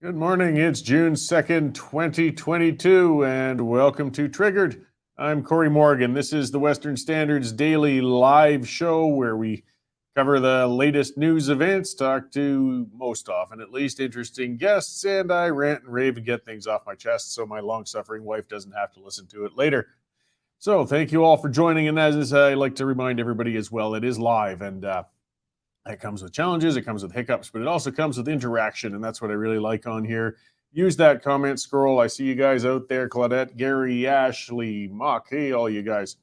Good morning. It's June 2nd, 2022, and welcome to Triggered. I'm Cory Morgan. This is the Western Standard's daily live show where we cover the latest news events, talk to, most often at least, interesting guests, and I rant and rave and get things off my chest so my long-suffering wife doesn't have to listen to it later. So thank you all for joining, and as I like to remind everybody as well, it is live, and it comes with challenges, it comes with hiccups, but it also comes with interaction, and that's what I really like on here. Use that comment scroll. I see you guys out there, Claudette, Gary, Ashley, Mock. Hey, all you guys.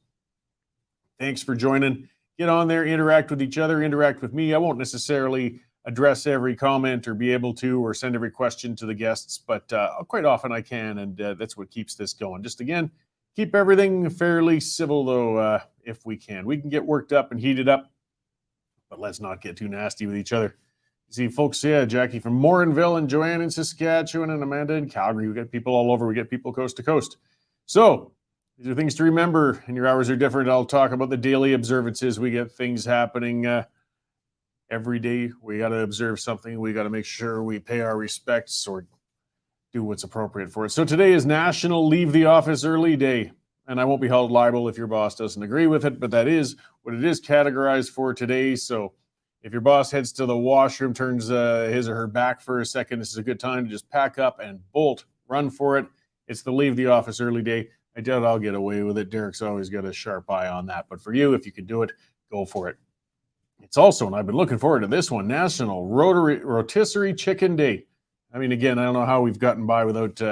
Thanks for joining. Get on there, interact with each other, interact with me. I won't necessarily address every comment or be able to or send every question to the guests, but quite often I can, and that's what keeps this going. Just again, keep everything fairly civil, though, if we can. We can get worked up and heated up, but let's not get too nasty with each other. You see, folks, yeah, Jackie from Morinville and Joanne in Saskatchewan and Amanda in Calgary. We got people all over. We get people coast to coast. So these are things to remember, and your hours are different. I'll talk about the daily observances. We get things happening every day. We got to observe something. We got to make sure we pay our respects or do what's appropriate for it. So today is National Leave the Office Early Day. And I won't be held liable if your boss doesn't agree with it, but that is what it is categorized for today. So if your boss heads to the washroom, turns his or her back for a second, this is a good time to just pack up and bolt, run for it. It's the Leave the Office Early Day. I doubt I'll get away with it. Derek's always got a sharp eye on that. But for you, if you can do it, go for it. It's also, and I've been looking forward to this one, National Rotisserie Chicken Day. I mean, again, I don't know how we've gotten by without,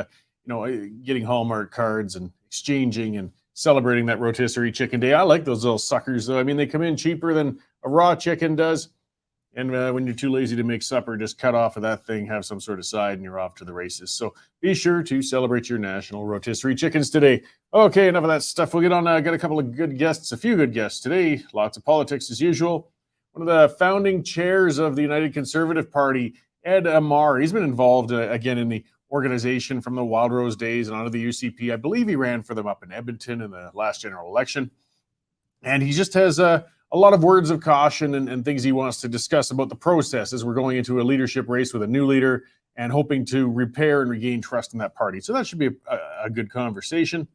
getting Hallmark cards and exchanging and celebrating that rotisserie chicken day. I like those little suckers, though. I mean, they come in cheaper than a raw chicken does. And when you're too lazy to make supper, just cut off of that thing, have some sort of side, and you're off to the races. So be sure to celebrate your national rotisserie chickens today. Okay, enough of that stuff. We'll get on. Got a couple of good guests, a few good guests today. Lots of politics as usual. One of the founding chairs of the United Conservative Party, Ed Ammar. He's been involved again in the organization from the Wild Rose days and onto the UCP. I believe he ran for them up in Edmonton in the last general election. And he just has a lot of words of caution and things he wants to discuss about the process as we're going into a leadership race with a new leader and hoping to repair and regain trust in that party. So that should be a good conversation.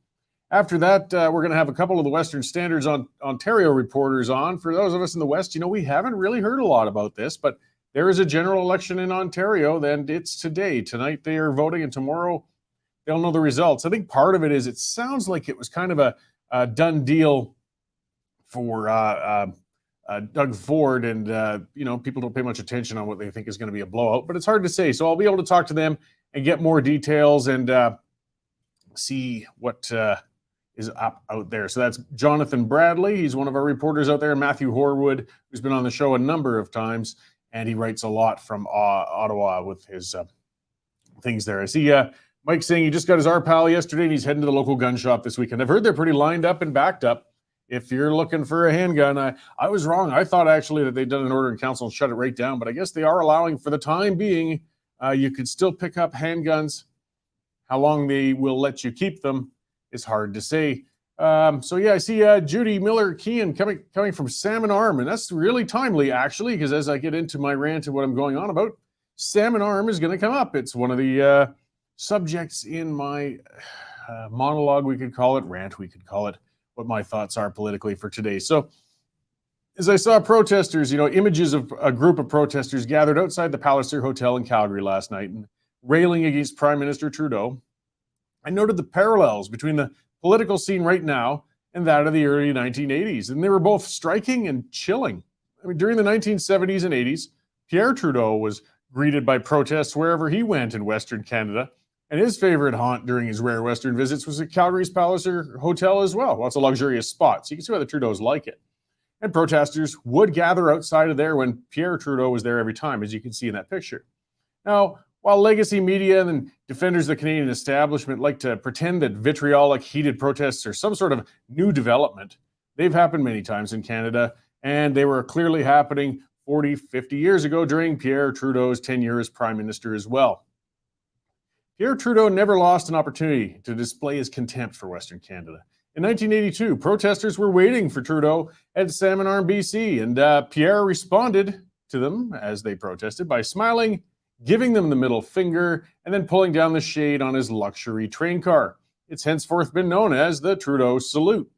After that, we're going to have a couple of the Western Standards on Ontario reporters on. For those of us in the West, we haven't really heard a lot about this, but there is a general election in Ontario, and it's today. Tonight they are voting, and tomorrow they'll know the results. I think part of it is it sounds like it was kind of a done deal for Doug Ford, and people don't pay much attention on what they think is going to be a blowout, but it's hard to say. So I'll be able to talk to them and get more details and see what is up out there. So that's Jonathan Bradley. He's one of our reporters out there. Matthew Horwood, who's been on the show a number of times. And he writes a lot from Ottawa with his things there. I see Mike saying he just got his RPAL yesterday and he's heading to the local gun shop this weekend. I've heard they're pretty lined up and backed up. If you're looking for a handgun, I was wrong. I thought actually that they'd done an order in council and shut it right down, but I guess they are allowing for the time being. You could still pick up handguns. How long they will let you keep them is hard to say. I see Judy Miller-Kean coming from Salmon Arm, and that's really timely, actually, because as I get into my rant and what I'm going on about, Salmon Arm is going to come up. It's one of the subjects in my monologue, we could call it, rant, we could call it, what my thoughts are politically for today. So as I saw protesters, images of a group of protesters gathered outside the Palliser Hotel in Calgary last night and railing against Prime Minister Trudeau, I noted the parallels between the political scene right now and that of the early 1980s. And they were both striking and chilling. I mean, during the 1970s and 80s, Pierre Trudeau was greeted by protests wherever he went in Western Canada. And his favorite haunt during his rare Western visits was at Calgary's Palliser Hotel as well. Well, it's a luxurious spot, so you can see why the Trudeaus like it. And protesters would gather outside of there when Pierre Trudeau was there every time, as you can see in that picture. Now, while legacy media and defenders of the Canadian establishment like to pretend that vitriolic, heated protests are some sort of new development, they've happened many times in Canada, and they were clearly happening 40, 50 years ago during Pierre Trudeau's tenure as Prime Minister as well. Pierre Trudeau never lost an opportunity to display his contempt for Western Canada. In 1982, protesters were waiting for Trudeau at Salmon Arm, BC, and Pierre responded to them as they protested by smiling, giving them the middle finger and then pulling down the shade on his luxury train car. It's henceforth been known as the Trudeau salute.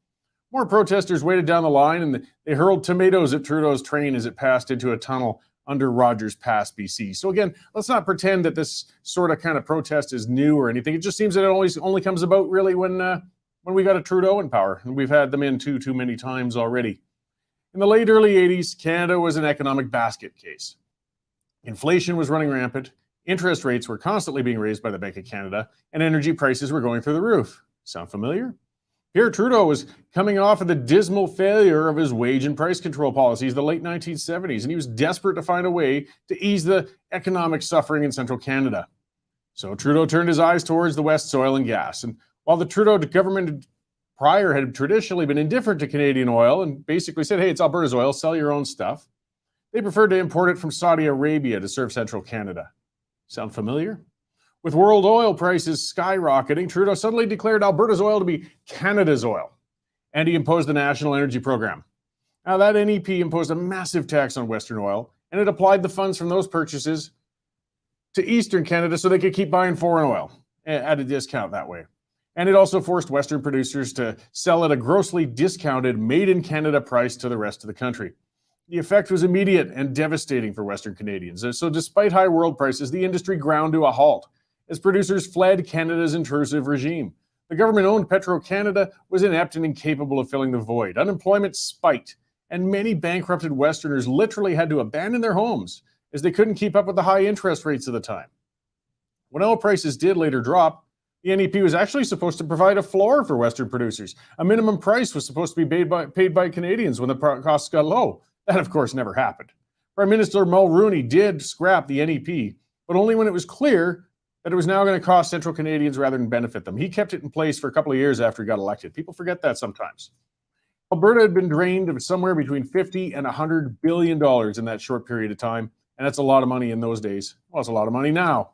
More protesters waited down the line and they hurled tomatoes at Trudeau's train as it passed into a tunnel under Rogers Pass, BC. So again, let's not pretend that this sort of kind of protest is new or anything. It just seems that it only comes about really when we got a Trudeau in power, and we've had them in too many times already. In the late early 80s, Canada was an economic basket case. Inflation was running rampant, interest rates were constantly being raised by the Bank of Canada, and energy prices were going through the roof. Sound familiar? Pierre Trudeau was coming off of the dismal failure of his wage and price control policies in the late 1970s, and he was desperate to find a way to ease the economic suffering in central Canada. So Trudeau turned his eyes towards the West's oil and gas. And while the Trudeau government prior had traditionally been indifferent to Canadian oil and basically said, hey, it's Alberta's oil, sell your own stuff, they preferred to import it from Saudi Arabia to serve central Canada. Sound familiar? With world oil prices skyrocketing, Trudeau suddenly declared Alberta's oil to be Canada's oil, and he imposed the National Energy Program. Now, that NEP imposed a massive tax on Western oil, and it applied the funds from those purchases to Eastern Canada so they could keep buying foreign oil at a discount that way. And it also forced Western producers to sell at a grossly discounted made-in-Canada price to the rest of the country. The effect was immediate and devastating for Western Canadians. So despite high world prices, the industry ground to a halt as producers fled Canada's intrusive regime. The government-owned Petro-Canada was inept and incapable of filling the void. Unemployment spiked, and many bankrupted Westerners literally had to abandon their homes as they couldn't keep up with the high interest rates of the time. When oil prices did later drop, the NEP was actually supposed to provide a floor for Western producers. A minimum price was supposed to be paid by Canadians when the costs got low. That, of course, never happened. Prime Minister Mulroney did scrap the NEP, but only when it was clear that it was now going to cost central Canadians rather than benefit them. He kept it in place for a couple of years after he got elected. People forget that sometimes. Alberta had been drained of somewhere between $50 and $100 billion in that short period of time, and that's a lot of money in those days. Well, it's a lot of money now.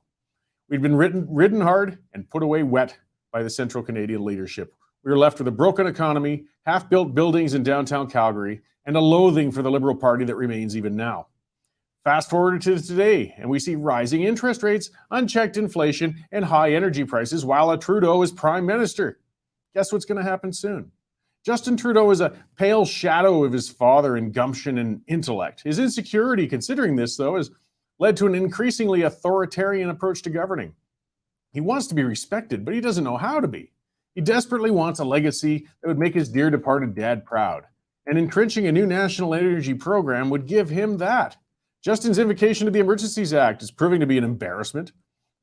We'd been ridden hard and put away wet by the central Canadian leadership. We were left with a broken economy, half-built buildings in downtown Calgary, and a loathing for the Liberal Party that remains even now. Fast forward to today, and we see rising interest rates, unchecked inflation, and high energy prices while Trudeau is Prime Minister. Guess what's going to happen soon? Justin Trudeau is a pale shadow of his father in gumption and intellect. His insecurity, considering this, though, has led to an increasingly authoritarian approach to governing. He wants to be respected, but he doesn't know how to be. He desperately wants a legacy that would make his dear departed dad proud. And entrenching a new national energy program would give him that. Justin's invocation of the Emergencies Act is proving to be an embarrassment,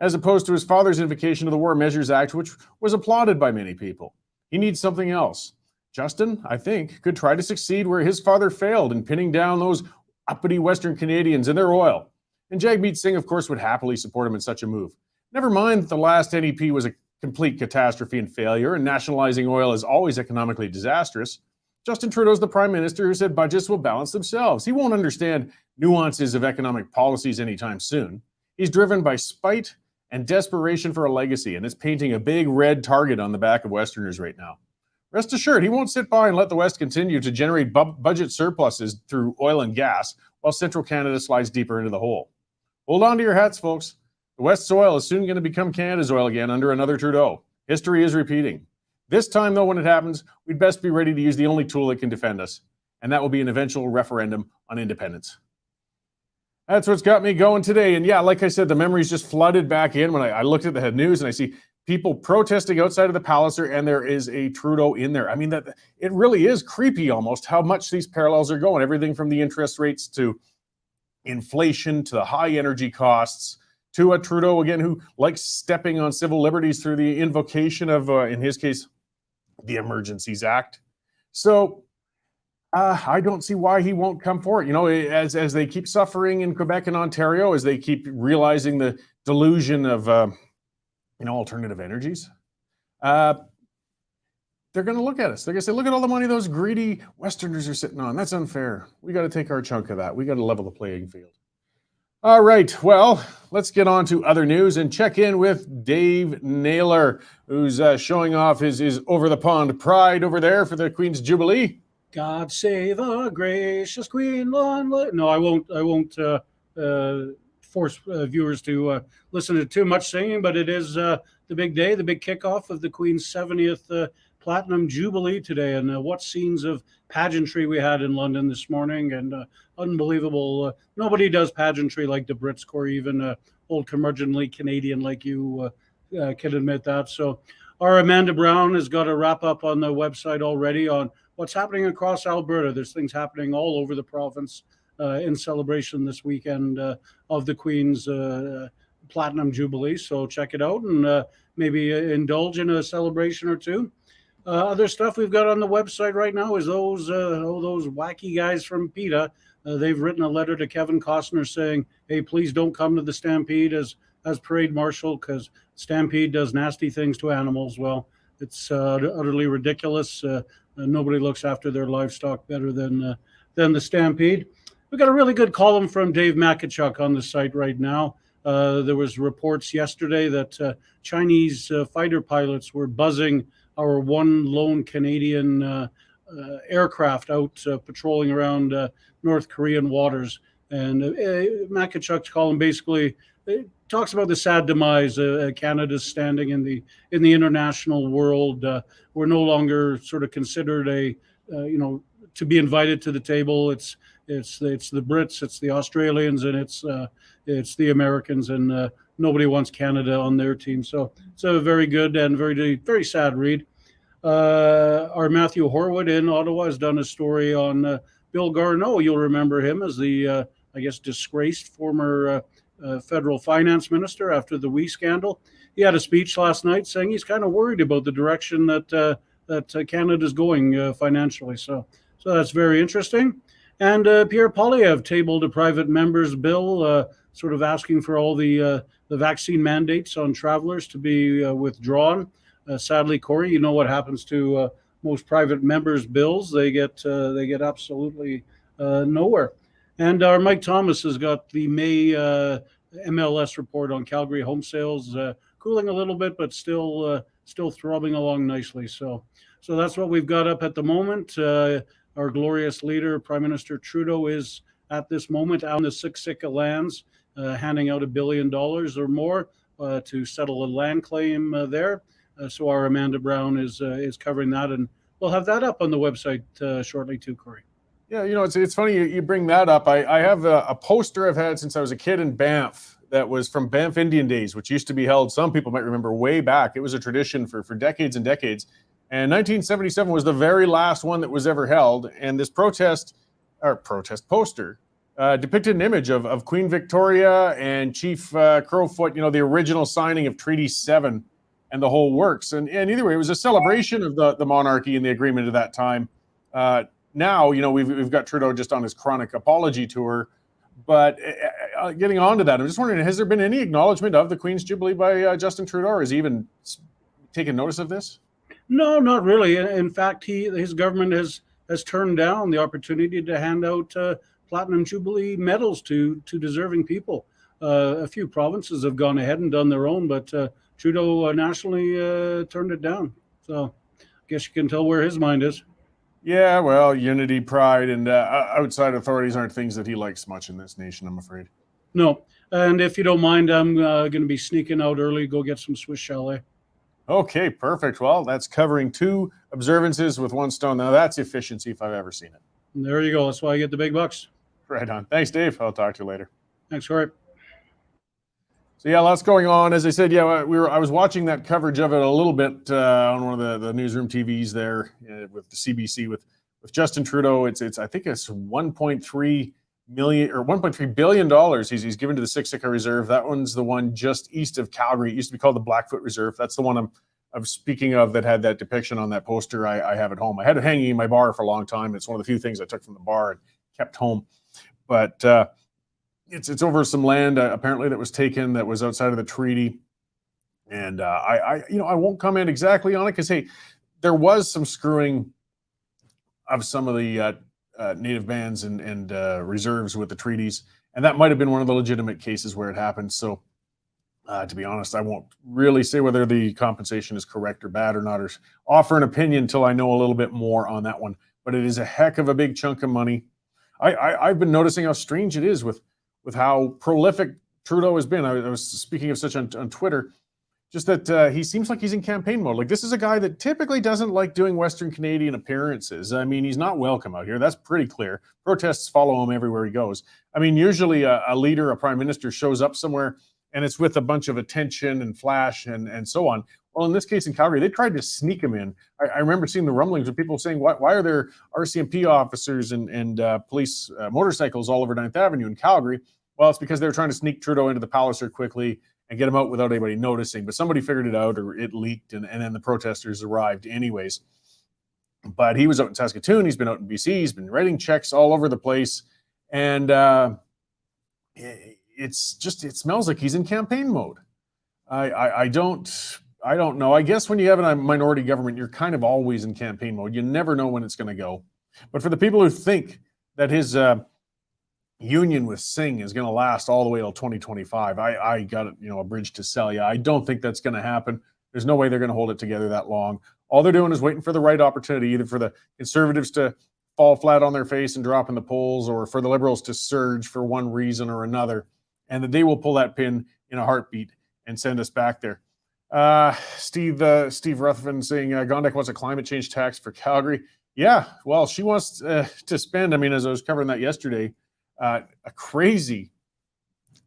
as opposed to his father's invocation of the War Measures Act, which was applauded by many people. He needs something else. Justin, I think, could try to succeed where his father failed in pinning down those uppity Western Canadians and their oil. And Jagmeet Singh, of course, would happily support him in such a move. Never mind that the last NEP was a complete catastrophe and failure, and nationalizing oil is always economically disastrous. Justin Trudeau's the Prime Minister who said budgets will balance themselves. He won't understand nuances of economic policies anytime soon. He's driven by spite and desperation for a legacy, and it's painting a big red target on the back of Westerners right now. Rest assured, he won't sit by and let the West continue to generate budget surpluses through oil and gas while central Canada slides deeper into the hole. Hold on to your hats, folks. The West's oil is soon going to become Canada's oil again under another Trudeau. History is repeating. This time, though, when it happens, we'd best be ready to use the only tool that can defend us, and that will be an eventual referendum on independence. That's what's got me going today. And yeah, like I said, the memories just flooded back in when I looked at the news and I see people protesting outside of the Palliser, and there is a Trudeau in there. I mean, that it really is creepy almost how much these parallels are going. Everything from the interest rates to inflation to the high energy costs to a Trudeau, again, who likes stepping on civil liberties through the invocation of, in his case, the Emergencies Act. So I don't see why he won't come for it. You know, as they keep suffering in Quebec and Ontario, as they keep realizing the delusion of, alternative energies, they're going to look at us. They're going to say, look at all the money those greedy Westerners are sitting on. That's unfair. We got to take our chunk of that. We got to level the playing field. All right, well, let's get on to other news and check in with Dave Naylor, who's showing off his over-the-pond pride over there for the Queen's Jubilee. God save the gracious Queen. No, I won't force viewers to listen to too much singing, but it is the big day, the big kickoff of the Queen's 70th Platinum Jubilee today. And what scenes of pageantry we had in London this morning, and unbelievable. Nobody does pageantry like the Brits, Cory, even old curmudgeonly Canadian like you can admit that. So our Amanda Brown has got a wrap up on the website already on what's happening across Alberta. There's things happening all over the province in celebration this weekend of the Queen's Platinum Jubilee. So check it out and maybe indulge in a celebration or two. Other stuff we've got on the website right now is those wacky guys from PETA. They've written a letter to Kevin Costner saying, hey, please don't come to the Stampede as parade marshal, because Stampede does nasty things to animals. Well, it's utterly ridiculous. Nobody looks after their livestock better than the Stampede. We've got a really good column from Dave Makachuk on the site right now. There was reports yesterday that Chinese fighter pilots were buzzing our one lone Canadian aircraft out patrolling around North Korean waters. And Makachuk's column basically talks about the sad demise Canada's standing in the international world. We're no longer sort of considered to be invited to the table. It's the Brits, it's the Australians, and it's the Americans, and nobody wants Canada on their team. So it's a very good and very, very sad read. Our Matthew Horwood in Ottawa has done a story on Bill Garneau. You'll remember him as the, disgraced former federal finance minister after the WE scandal. He had a speech last night saying he's kind of worried about the direction that Canada's going financially. So that's very interesting. And Pierre Poilievre tabled a private member's bill, sort of asking for all the vaccine mandates on travelers to be withdrawn. Sadly, Cory, you know what happens to most private members' bills. They get absolutely nowhere. And our Mike Thomas has got the May MLS report on Calgary home sales, cooling a little bit, but still throbbing along nicely. So that's what we've got up at the moment. Our glorious leader, Prime Minister Trudeau, is at this moment out on the Siksika lands, handing out $1 billion or more to settle a land claim there. So our Amanda Brown is covering that, and we'll have that up on the website shortly too, Cory. Yeah, it's funny you bring that up. I have a poster I've had since I was a kid in Banff that was from Banff Indian Days, which used to be held, some people might remember, way back. It was a tradition for decades and decades. And 1977 was the very last one that was ever held. And this protest poster depicted an image of Queen Victoria and Chief Crowfoot, the original signing of Treaty 7 and the whole works. And either way, it was a celebration of the monarchy and the agreement at that time. Now, we've got Trudeau just on his chronic apology tour. But getting on to that, I'm just wondering, has there been any acknowledgement of the Queen's Jubilee by Justin Trudeau, or has he even taken notice of this? No, not really. In fact, his government has turned down the opportunity to hand out Platinum Jubilee medals to deserving people. A few provinces have gone ahead and done their own, but Trudeau nationally turned it down. So I guess you can tell where his mind is. Yeah, well, unity, pride, and outside authorities aren't things that he likes much in this nation, I'm afraid. No. And if you don't mind, I'm going to be sneaking out early, go get some Swiss chalet. Okay, perfect. Well, that's covering 2 observances with 1 stone. Now, that's efficiency if I've ever seen it. And there you go. That's why I get the big bucks. Right on. Thanks, Dave. I'll talk to you later. Thanks, Cory. So, yeah, lots going on. As I said, I was watching that coverage of it a little bit on one of the newsroom TVs there with the CBC with Justin Trudeau. I think it's $1.3 million or $1.3 billion he's given to the Siksika Reserve. That one's the one just east of Calgary. It used to be called the Blackfoot Reserve. That's the one I'm speaking of that had that depiction on that poster I have at home. I had it hanging in my bar for a long time. It's one of the few things I took from the bar and kept home. But it's over some land apparently that was taken that was outside of the treaty. And I won't comment exactly on it because, hey, there was some screwing of some of the native bands and reserves with the treaties. And that might have been one of the legitimate cases where it happened. So to be honest, I won't really say whether the compensation is correct or bad or not, or offer an opinion until I know a little bit more on that one. But it is a heck of a big chunk of money. I've been noticing how strange it is with how prolific Trudeau has been. I was speaking of such on Twitter, just that he seems like he's in campaign mode. Like, this is a guy that typically doesn't like doing Western Canadian appearances. I mean, he's not welcome out here. That's pretty clear. Protests follow him everywhere he goes. I mean, usually a leader, a prime minister shows up somewhere and it's with a bunch of attention and flash and so on. Well, in this case in Calgary, they tried to sneak him in. I remember seeing the rumblings of people saying, why are there RCMP officers and police motorcycles all over 9th Avenue in Calgary? Well, it's because they were trying to sneak Trudeau into the Palliser quickly and get him out without anybody noticing. But somebody figured it out, or it leaked, and then the protesters arrived anyways. But he was out in Saskatoon. He's been out in BC. He's been writing checks all over the place. And it smells like he's in campaign mode. I don't know. I guess when you have a minority government, you're kind of always in campaign mode. You never know when it's going to go. But for the people who think that his union with Singh is going to last all the way till 2025, I got a bridge to sell you. I don't think that's going to happen. There's no way they're going to hold it together that long. All they're doing is waiting for the right opportunity, either for the Conservatives to fall flat on their face and drop in the polls, or for the Liberals to surge for one reason or another, and that they will pull that pin in a heartbeat and send us back there. Steve Rutherford saying Gondek wants a climate change tax for Calgary. Yeah, well, she wants to spend, I mean, as I was covering that yesterday, a crazy,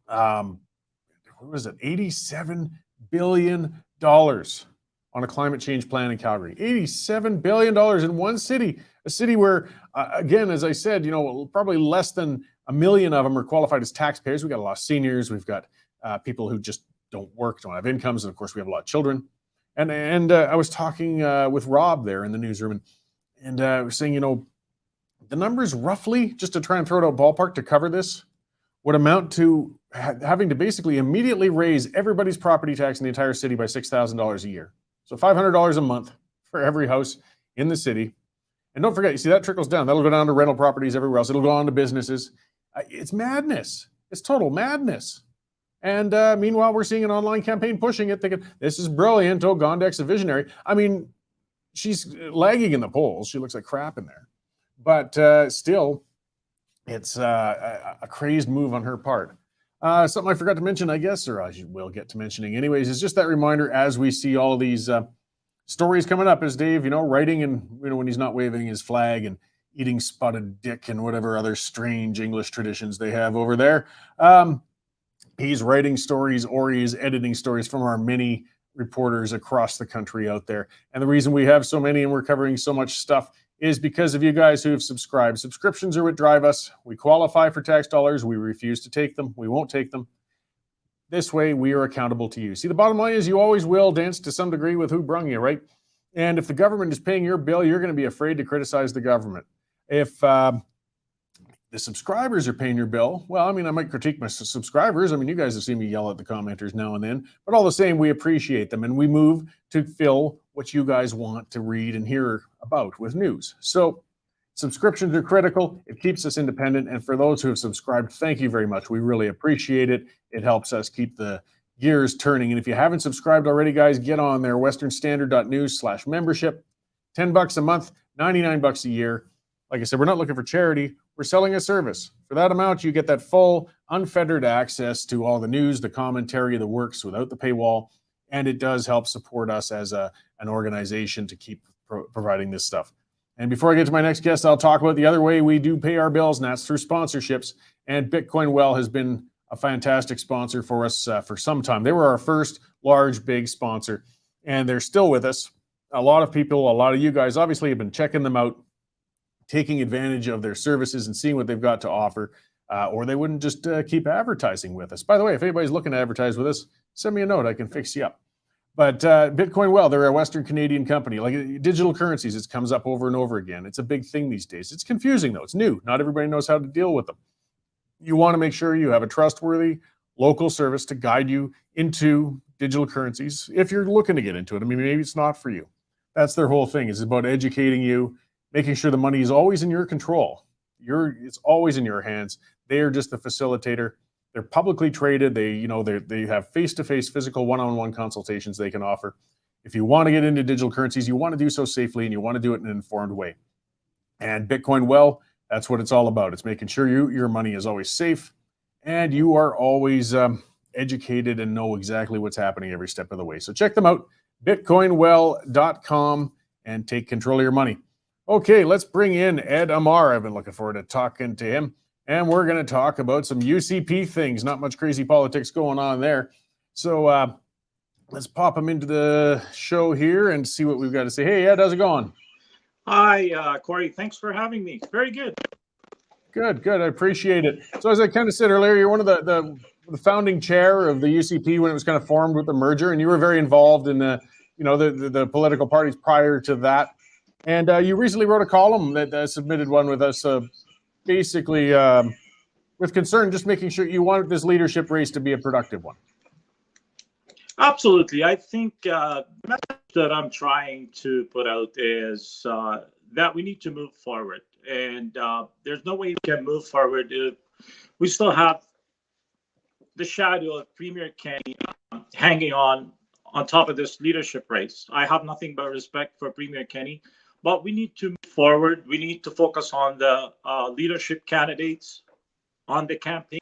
what was it, $87 billion on a climate change plan in Calgary. $87 billion in one city, a city where, again, as I said, probably less than 1 million of them are qualified as taxpayers. We've got a lot of seniors. We've got people who just don't work, don't have incomes. And of course, we have a lot of children. And I was talking with Rob there in the newsroom, and I was saying, the numbers roughly, just to try and throw it out ballpark to cover this, would amount to having to basically immediately raise everybody's property tax in the entire city by $6,000 a year. So $500 a month for every house in the city. And don't forget, you see, that trickles down. That'll go down to rental properties everywhere else. It'll go on to businesses. It's madness. It's total madness. And meanwhile, we're seeing an online campaign pushing it, thinking, this is brilliant. Oh, Gondek's a visionary. I mean, she's lagging in the polls. She looks like crap in there. But still, it's a crazed move on her part. Something I forgot to mention, I guess, or I will get to mentioning anyways, is just that reminder as we see all of these stories coming up, as Dave, writing and, when he's not waving his flag and eating spotted dick and whatever other strange English traditions they have over there. He's writing stories or he is editing stories from our many reporters across the country out there. And the reason we have so many and we're covering so much stuff is because of you guys who have subscribed. Subscriptions are what drive us. We qualify for tax dollars. We refuse to take them. We won't take them. This way, we are accountable to you. See, the bottom line is you always will dance to some degree with who brung you, right? And if the government is paying your bill, you're going to be afraid to criticize the government. If the subscribers are paying your bill, well, I mean, I might critique my subscribers. I mean, you guys have seen me yell at the commenters now and then, but all the same, we appreciate them and we move to fill what you guys want to read and hear about with news. So subscriptions are critical. It keeps us independent. And for those who have subscribed, thank you very much. We really appreciate it. It helps us keep the gears turning. And if you haven't subscribed already, guys, get on there, westernstandard.news/membership. $10 a month, $99 a year. Like I said, we're not looking for charity. We're selling a service. For that amount, you get that full, unfettered access to all the news, the commentary, the works without the paywall. And it does help support us as an organization to keep providing this stuff. And before I get to my next guest, I'll talk about the other way we do pay our bills, and that's through sponsorships. And Bitcoin Well has been a fantastic sponsor for us for some time. They were our first large, big sponsor, and they're still with us. A lot of people, a lot of you guys obviously have been checking them out, taking advantage of their services and seeing what they've got to offer, or they wouldn't just keep advertising with us. By the way, if anybody's looking to advertise with us, send me a note. I can fix you up. But Bitcoin Well, they're a Western Canadian company. Like digital currencies, it comes up over and over again. It's a big thing these days. It's confusing, though. It's new. Not everybody knows how to deal with them. You want to make sure you have a trustworthy local service to guide you into digital currencies if you're looking to get into it. I mean, maybe it's not for you. That's their whole thing. It's about educating you, making sure the money is always in your control. It's always in your hands. They are just the facilitator. They're publicly traded. They have face-to-face physical one-on-one consultations they can offer. If you want to get into digital currencies, you want to do so safely and you want to do it in an informed way. And Bitcoin Well, that's what it's all about. It's making sure your money is always safe and you are always educated and know exactly what's happening every step of the way. So check them out, bitcoinwell.com, and take control of your money. Okay, let's bring in Ed Ammar. I've been looking forward to talking to him. And we're going to talk about some UCP things. Not much crazy politics going on there. So let's pop him into the show here and see what we've got to say. Hey, Ed, how's it going? Hi, Cory. Thanks for having me. Very good. Good. I appreciate it. So as I kind of said earlier, you're one of the founding chair of the UCP when it was kind of formed with the merger, and you were very involved in the political parties prior to that. And you recently wrote a column that submitted one with us, basically with concern, just making sure you want this leadership race to be a productive one. Absolutely. I think the message that I'm trying to put out is that we need to move forward. And there's no way we can move forward if we still have the shadow of Premier Kenney hanging on top of this leadership race. I have nothing but respect for Premier Kenney, but we need to move forward. We need to focus on the leadership candidates, on the campaign,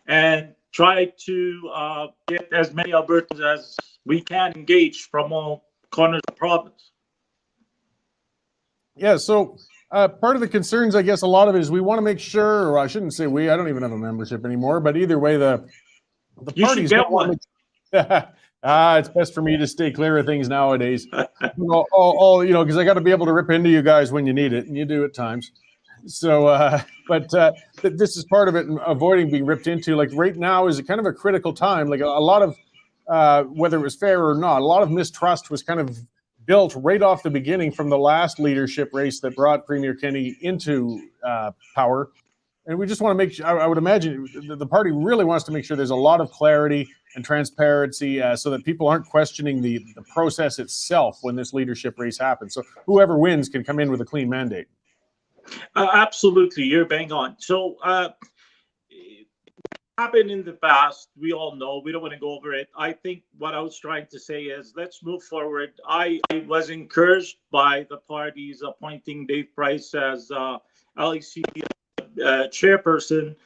and try to get as many Albertans as we can engaged from all corners of the province. Yeah, so part of the concerns, I guess, a lot of it is we want to make sure, or I shouldn't say we, I don't even have a membership anymore, but either way, the You should get one. It's best for me to stay clear of things nowadays. Because I got to be able to rip into you guys when you need it, and you do at times. So, but this is part of it, and avoiding being ripped into. Like right now is kind of a critical time. Like a lot of, whether it was fair or not, a lot of mistrust was kind of built right off the beginning from the last leadership race that brought Premier Kenney into power. And we just want to make sure, I would imagine the party really wants to make sure there's a lot of clarity and transparency so that people aren't questioning the process itself when this leadership race happens. So whoever wins can come in with a clean mandate. Absolutely, you're bang on. So happened in the past, we all know, we don't want to go over it. I think what I was trying to say is let's move forward. I was encouraged by the parties appointing Dave Price as LEC chairperson.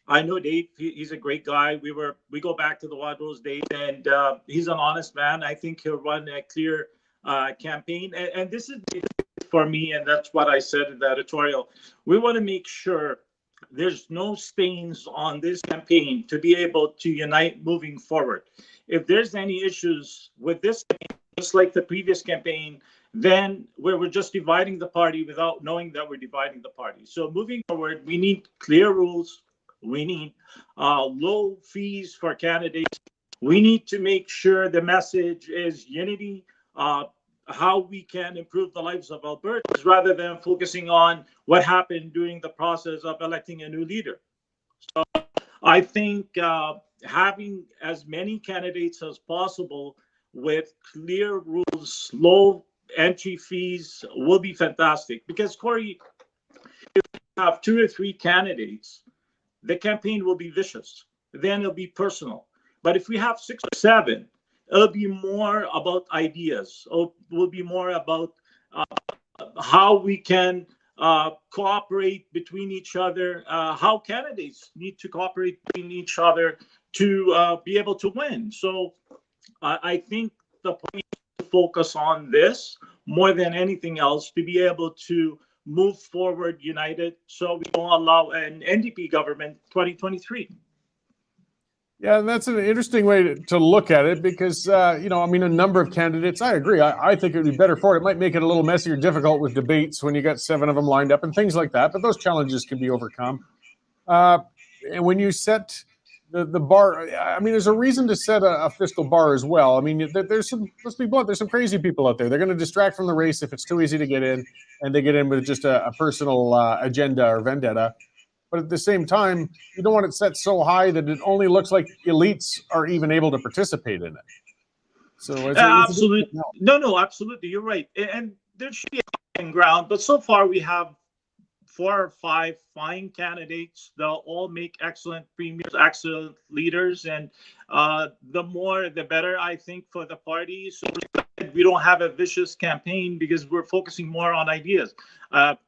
I know Dave, he's a great guy. We go back to the wild rose days, and he's an honest man. I think he'll run a clear campaign, and this is for me, and that's what I said in the editorial. We want to make sure there's no stains on this campaign to be able to unite moving forward. If there's any issues with this campaign, just like the previous campaign, then we're just dividing the party without knowing that we're dividing the party. So moving forward, we need clear rules. We need low fees for candidates. We need to make sure the message is unity, how we can improve the lives of Albertans rather than focusing on what happened during the process of electing a new leader. So I think having as many candidates as possible with clear rules, low entry fees will be fantastic. Because, Cory, if we have 2 or 3 candidates, the campaign will be vicious. Then it'll be personal. But if we have 6 or 7, it'll be more about ideas. It will be more about how we can cooperate between each other, how candidates need to cooperate between each other to be able to win. So I think the point is to focus on this more than anything else to be able to move forward united so we don't allow an NDP government 2023. Yeah, and that's an interesting way to look at it because, a number of candidates, I agree. I think it would be better for it. It might make it a little messier, difficult with debates when you got 7 of them lined up and things like that. But those challenges can be overcome. And when you set the bar, there's a reason to set a fiscal bar as well. Let's be blunt, there's some crazy people out there. They're going to distract from the race if it's too easy to get in, and they get in with just a personal agenda or vendetta. But at the same time, you don't want it set so high that it only looks like elites are even able to participate in it. So absolutely. No, absolutely. You're right. And there should be a common ground. But so far, we have 4 or 5 fine candidates. They'll all make excellent premiers, excellent leaders. And the more, the better, I think, for the party. So we don't have a vicious campaign because we're focusing more on ideas.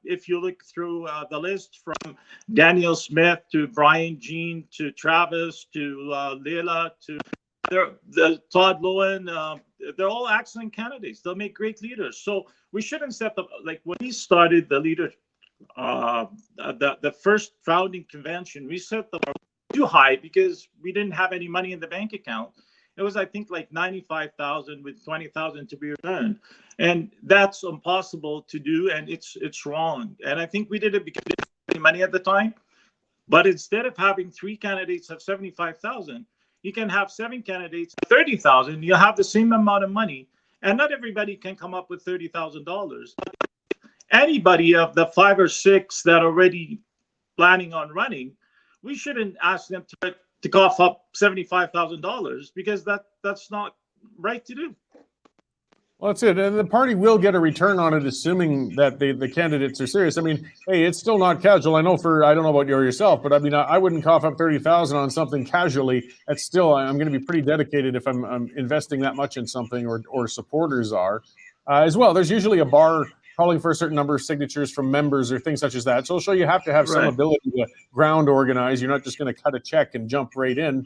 If you look through the list from Daniel Smith to Brian Jean to Travis to Leila to Todd Lowen, they're all excellent candidates. They'll make great leaders. So we shouldn't set up, like when we started the leader, the first founding convention, we set the bar too high because we didn't have any money in the bank account. It was, I think, like 95,000 with 20,000 to be earned, and that's impossible to do, and it's wrong. And I think we did it because we didn't have any money at the time. But instead of having 3 candidates of 75,000, you can have 7 candidates of 30,000. You'll have the same amount of money, and not everybody can come up with $30,000. Anybody of the 5 or 6 that are already planning on running, we shouldn't ask them to cough up $75,000 because that's not right to do. Well, that's it. And the party will get a return on it, assuming that the candidates are serious. I mean, hey, it's still not casual. I know I don't know about you or yourself, but I mean, I wouldn't cough up 30,000 on something casually. That's still, I'm going to be pretty dedicated if I'm investing that much in something, or supporters are as well. There's usually a bar calling for a certain number of signatures from members or things such as that. So you have to have some ability to ground organize. You're not just going to cut a check and jump right in.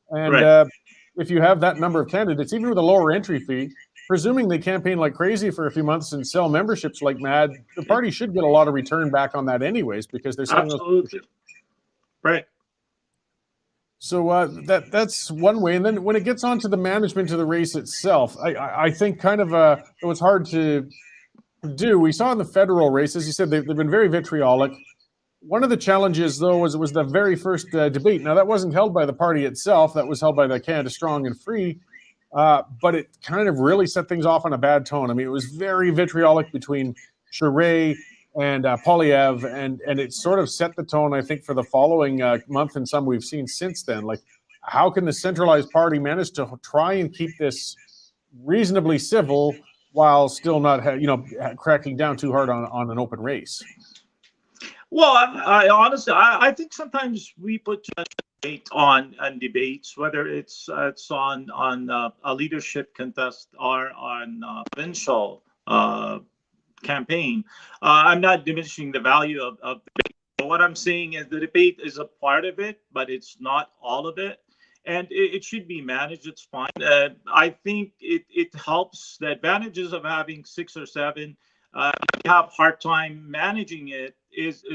And if you have that number of candidates, even with a lower entry fee, presuming they campaign like crazy for a few months and sell memberships like mad, the party should get a lot of return back on that anyways, because they're selling absolutely those. Right. So that's one way. And then when it gets onto the management of the race itself, I think kind of it was hard to do. We saw in the federal race, as you said, they've been very vitriolic. One of the challenges, though, was the very first debate. Now, that wasn't held by the party itself. That was held by the Canada Strong and Free. But it kind of really set things off on a bad tone. I mean, it was very vitriolic between Charest and Poilievre, and it sort of set the tone, I think, for the following month and some we've seen since then. Like, how can the centralized party manage to try and keep this reasonably civil while still not, cracking down too hard on an open race? Well, I honestly, I think sometimes we put too much weight on debates, whether it's on a leadership contest or on provincial campaign. I'm not diminishing the value of debate. But what I'm saying is the debate is a part of it, but it's not all of it. And it should be managed. It's fine. I think it helps. The advantages of having 6 or 7, you have hard time managing it is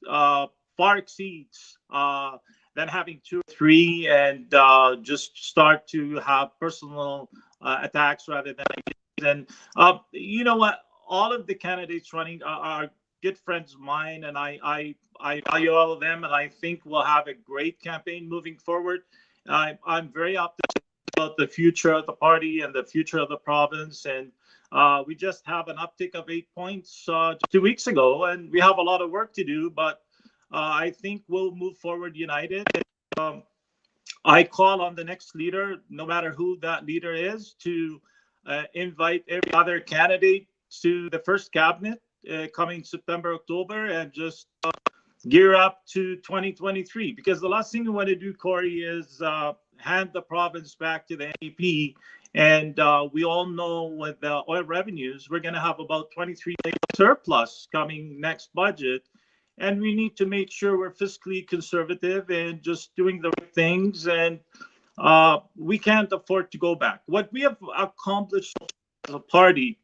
far exceeds than having 2 or 3 and just start to have personal attacks rather than. And you know what? All of the candidates running are good friends of mine, and I value all of them, and I think we'll have a great campaign moving forward. I'm very optimistic about the future of the party and the future of the province. And we just have an uptick of 8 points 2 weeks ago, and we have a lot of work to do. But I think we'll move forward united. I call on the next leader, no matter who that leader is, to invite every other candidate to the first cabinet coming September, October, and just gear up to 2023, because the last thing we want to do, Cory, is hand the province back to the NDP. And we all know with the oil revenues, we're going to have about 23 million surplus coming next budget. And we need to make sure we're fiscally conservative and just doing the right things. And we can't afford to go back. What we have accomplished as a party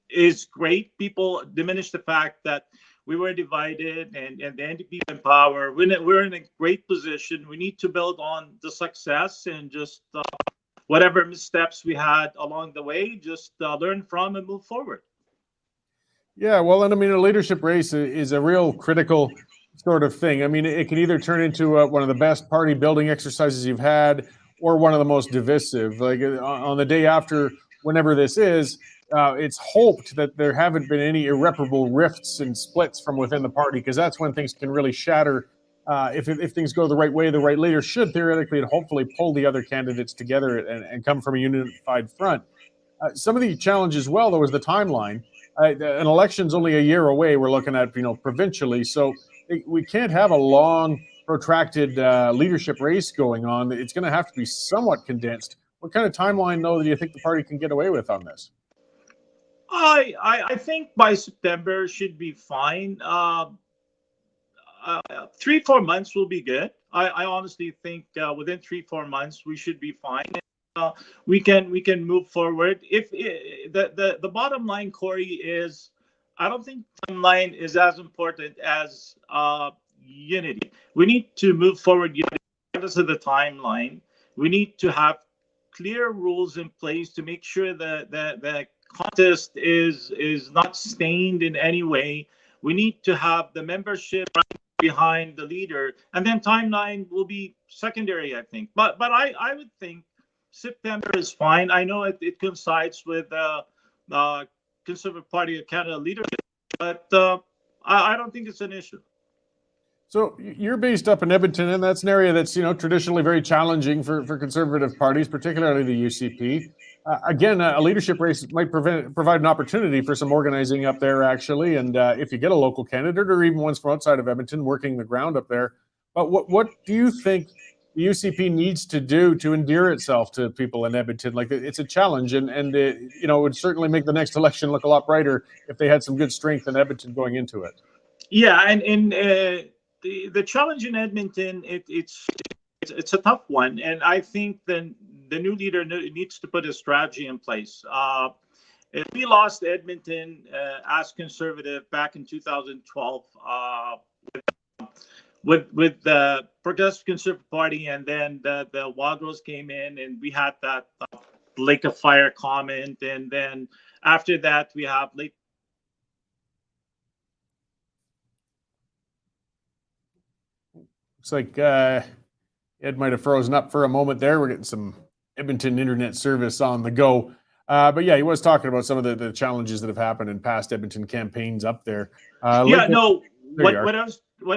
is great. People diminish the fact that we were divided and the NDP in power. We're in a great position. We need to build on the success and just whatever missteps we had along the way, just learn from and move forward. Yeah, well, and I mean, a leadership race is a real critical sort of thing. I mean, it can either turn into one of the best party building exercises you've had, or one of the most divisive. Like on the day after, whenever this is, it's hoped that there haven't been any irreparable rifts and splits from within the party, because that's when things can really shatter. If things go the right way, the right leader should theoretically and hopefully pull the other candidates together and come from a unified front. Some of the challenge as well, though, is the timeline. An election's only a year away. We're looking at, provincially, so we can't have a long, protracted leadership race going on. It's going to have to be somewhat condensed. What kind of timeline, though, do you think the party can get away with on this? I think by September should be fine. 3-4 months will be good. I honestly think within 3-4 months we should be fine. We can move forward. If the bottom line, Cory, is I don't think timeline is as important as unity. We need to move forward regardless of the timeline. We need to have clear rules in place to make sure that the contest is not stained in any way. We need to have the membership behind the leader, and then timeline will be secondary, I think. But I would think September is fine. I know it coincides with Conservative Party of Canada leadership, but I don't think it's an issue. So you're based up in Edmonton, and that's an area that's traditionally very challenging for conservative parties, particularly the UCP. Again, a leadership race might provide an opportunity for some organizing up there, actually. And if you get a local candidate, or even ones from outside of Edmonton, working the ground up there. But what do you think the UCP needs to do to endear itself to people in Edmonton? Like, it's a challenge, and it, it would certainly make the next election look a lot brighter if they had some good strength in Edmonton going into it. Yeah, and the challenge in Edmonton, it's a tough one, and I think the new leader needs to put a strategy in place. If we lost Edmonton as Conservative back in 2012 with the Progressive Conservative Party, and then the Wildrose came in, and we had that Lake of Fire comment, and then after that we have Lake. Looks like Ed might have frozen up for a moment there. We're getting some Edmonton internet service on the go. But yeah, he was talking about some of the challenges that have happened in past Edmonton campaigns up there. What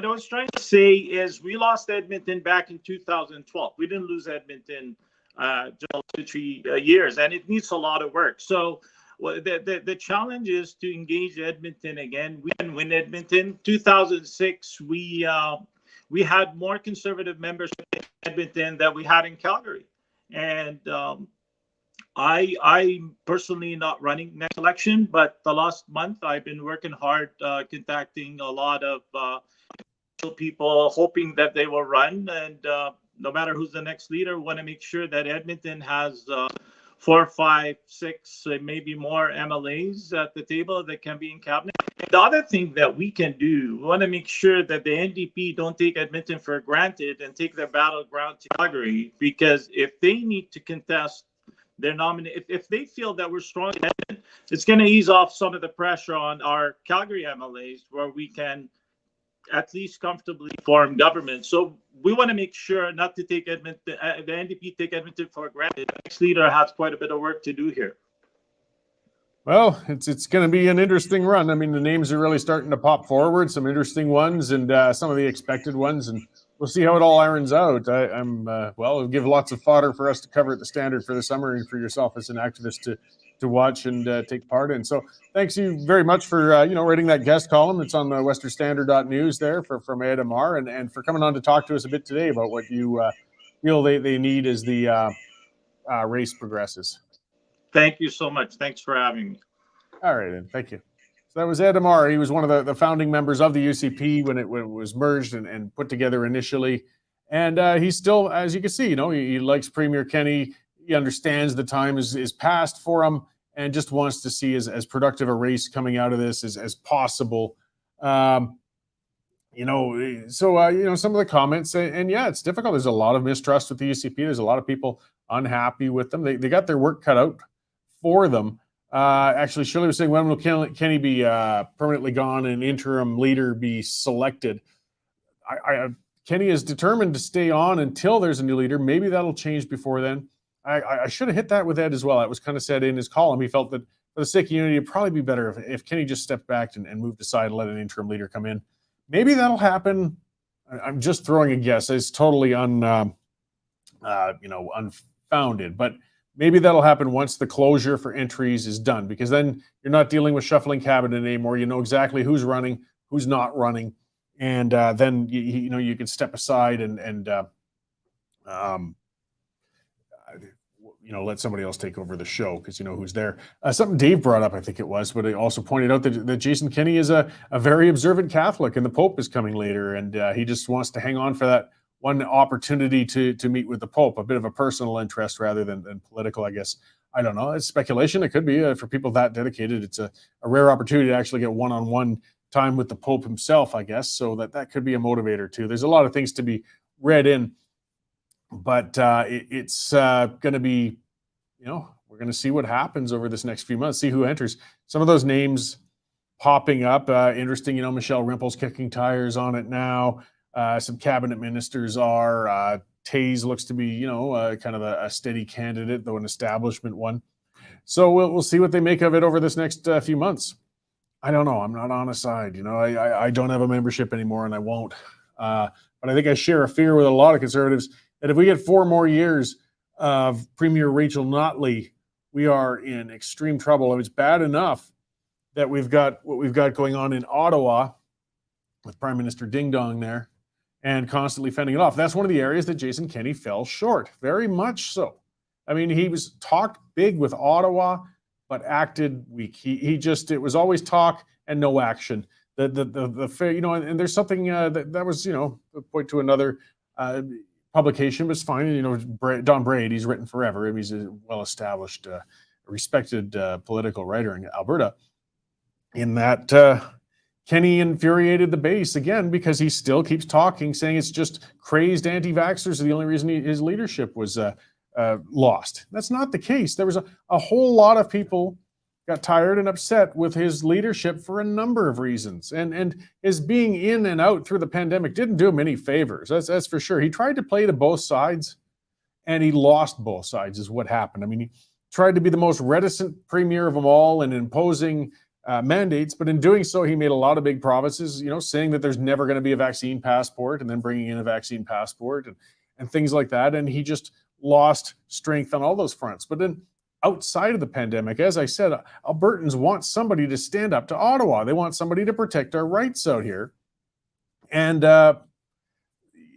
I was trying to say is we lost Edmonton back in 2012. We didn't lose Edmonton just 2-3 years, and it needs a lot of work. So the challenge is to engage Edmonton again. We can win Edmonton. 2006, we had more Conservative membership in Edmonton than we had in Calgary. And I'm personally not running next election, but the last month I've been working hard, contacting a lot of people, hoping that they will run. And no matter who's the next leader, we want to make sure that Edmonton has 4, 5, 6, maybe more MLAs at the table that can be in cabinet. The other thing that we can do, we want to make sure that the NDP don't take Edmonton for granted and take their battleground to Calgary, because if they need to contest their nominee, if they feel that we're strong in Edmonton, it's going to ease off some of the pressure on our Calgary MLAs, where we can at least comfortably form government. So we want to make sure not to take Edmonton, the NDP take Edmonton for granted. The next leader has quite a bit of work to do here. Well, it's going to be an interesting run. I mean, the names are really starting to pop forward, some interesting ones, and some of the expected ones, and we'll see how it all irons out. It'll give lots of fodder for us to cover at the Standard for the summer, and for yourself as an activist to watch and take part in. So thanks you very much for writing that guest column. It's on the westernstandard.news there from Ed Ammar, and for coming on to talk to us a bit today about what you feel they need as the race progresses. Thank you so much. Thanks for having me. All right, then. Thank you. So that was Ed Ammar. He was one of the founding members of the UCP when it was merged and put together initially. And he's still, as you can see, he likes Premier Kenney. He understands the time is past for him, and just wants to see as productive a race coming out of this as possible. Some of the comments, and yeah, it's difficult. There's a lot of mistrust with the UCP. There's a lot of people unhappy with them. They got their work cut out for them. Actually, Shirley was saying, when will Kenney be permanently gone and interim leader be selected? Kenney is determined to stay on until there's a new leader. Maybe that'll change before then. I should have hit that with Ed as well. That was kind of said in his column. He felt that for the sake of unity, it'd probably be better if Kenney just stepped back and moved aside and let an interim leader come in. Maybe that'll happen. I'm just throwing a guess. It's totally unfounded, but maybe that'll happen once the closure for entries is done, because then you're not dealing with shuffling cabinet anymore. You know exactly who's running, who's not running, and then you can step aside and let somebody else take over the show because you know who's there. Something Dave brought up, I think it was, but he also pointed out that Jason Kenney is a very observant Catholic, and the Pope is coming later, and he just wants to hang on for that one opportunity to meet with the Pope, a bit of a personal interest rather than political, I guess. I don't know. It's speculation. It could be for people that dedicated. It's a rare opportunity to actually get one-on-one time with the Pope himself, I guess. So that could be a motivator too. There's a lot of things to be read in, but it's going to be, we're going to see what happens over this next few months, see who enters. Some of those names popping up, interesting, Michelle Rimple's kicking tires on it now. Some cabinet ministers are, Taze looks to be, kind of a steady candidate, though an establishment one. So we'll see what they make of it over this next few months. I don't know. I'm not on a side. I don't have a membership anymore, and I won't. But I think I share a fear with a lot of Conservatives that if we get 4 more years of Premier Rachel Notley, we are in extreme trouble. It's bad enough that we've got what we've got going on in Ottawa with Prime Minister Ding Dong there and constantly fending it off. That's one of the areas that Jason Kenney fell short, very much so. I mean, he was talked big with Ottawa, but acted weak. It was always talk and no action. And there's something that was, point to another publication, but it's fine. Don Braid, he's written forever. He's a well-established, respected political writer in Alberta. In that, Kenney infuriated the base again because he still keeps talking, saying it's just crazed anti-vaxxers are the only reason his leadership was lost. That's not the case. There was a whole lot of people got tired and upset with his leadership for a number of reasons. And his being in and out through the pandemic didn't do him any favors. That's for sure. He tried to play to both sides, and he lost both sides is what happened. I mean, he tried to be the most reticent premier of them all and imposing mandates, but in doing so, he made a lot of big promises, saying that there's never going to be a vaccine passport and then bringing in a vaccine passport and things like that. And he just lost strength on all those fronts. But then outside of the pandemic, as I said, Albertans want somebody to stand up to Ottawa. They want somebody to protect our rights out here. And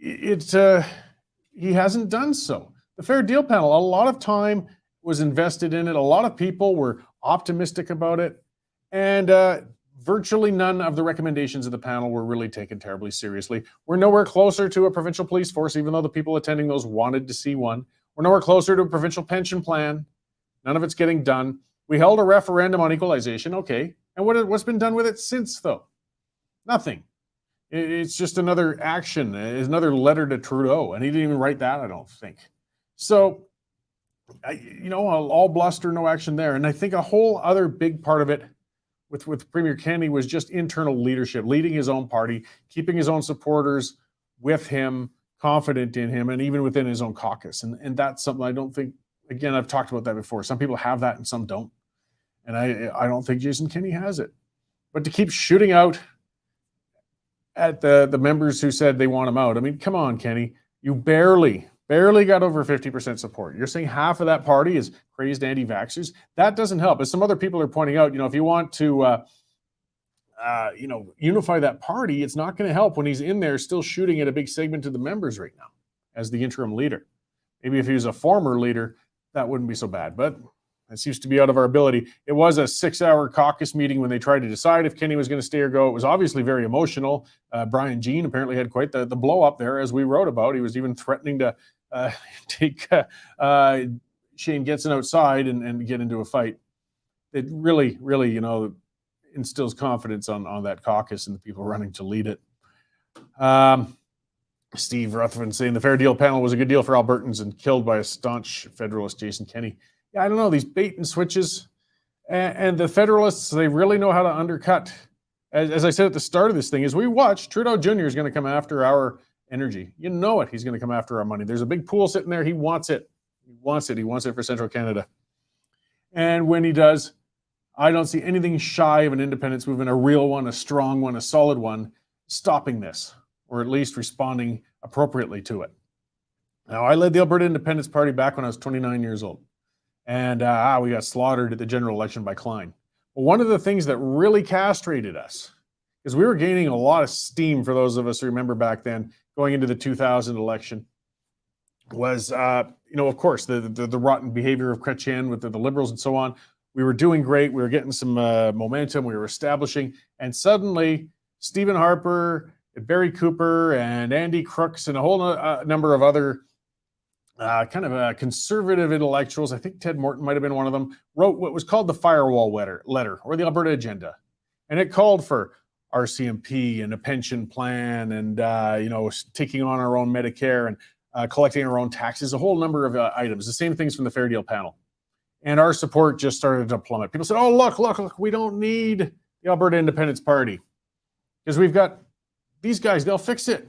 he hasn't done so. The Fair Deal panel, a lot of time was invested in it. A lot of people were optimistic about it. And virtually none of the recommendations of the panel were really taken terribly seriously. We're nowhere closer to a provincial police force, even though the people attending those wanted to see one. We're nowhere closer to a provincial pension plan. None of it's getting done. We held a referendum on equalization, okay. And what's been done with it since, though? Nothing. It's just another action. It's another letter to Trudeau, and he didn't even write that, I don't think. So, all bluster, no action there. And I think a whole other big part of it with Premier Kenney was just internal leadership, leading his own party, keeping his own supporters with him, confident in him, and even within his own caucus. And that's something I don't think, again, I've talked about that before. Some people have that and some don't. And I don't think Jason Kenney has it. But to keep shooting out at the members who said they want him out, I mean, come on, Kenney. You barely got over 50% support. You're saying half of that party is crazed anti-vaxxers. That doesn't help. As some other people are pointing out, if you want to, unify that party, it's not going to help when he's in there still shooting at a big segment of the members right now as the interim leader. Maybe if he was a former leader, that wouldn't be so bad. But that seems to be out of our ability. It was a 6-hour caucus meeting when they tried to decide if Kenney was going to stay or go. It was obviously very emotional. Brian Jean apparently had quite the blow up there, as we wrote about. He was even threatening to take Shane Getson outside and get into a fight. It really, instills confidence on that caucus and the people running to lead it. Steve Ruthven saying the Fair Deal panel was a good deal for Albertans and killed by a staunch Federalist, Jason Kenney. Yeah, I don't know, these bait and switches. And the Federalists, they really know how to undercut. As I said at the start of this thing, as we watch, Trudeau Jr. is going to come after our energy. You know it. He's going to come after our money. There's a big pool sitting there. He wants it. He wants it. He wants it for Central Canada. And when he does, I don't see anything shy of an independence movement, a real one, a strong one, a solid one, stopping this, or at least responding appropriately to it. Now, I led the Alberta Independence Party back when I was 29 years old. And we got slaughtered at the general election by Klein. But one of the things that really castrated us is we were gaining a lot of steam, for those of us who remember back then, going into the 2000 election. was, of course, the rotten behavior of Chrétien with the Liberals and so on. We were doing great. We were getting some momentum. We were establishing. And suddenly, Stephen Harper, Barry Cooper, and Andy Crooks, and a whole number of other conservative intellectuals, I think Ted Morton might have been one of them, wrote what was called the Firewall letter, or the Alberta Agenda. And it called for RCMP and a pension plan and, taking on our own Medicare and collecting our own taxes, a whole number of items, the same things from the Fair Deal panel. And our support just started to plummet. People said, oh, look, we don't need the Alberta Independence Party because we've got these guys. They'll fix it.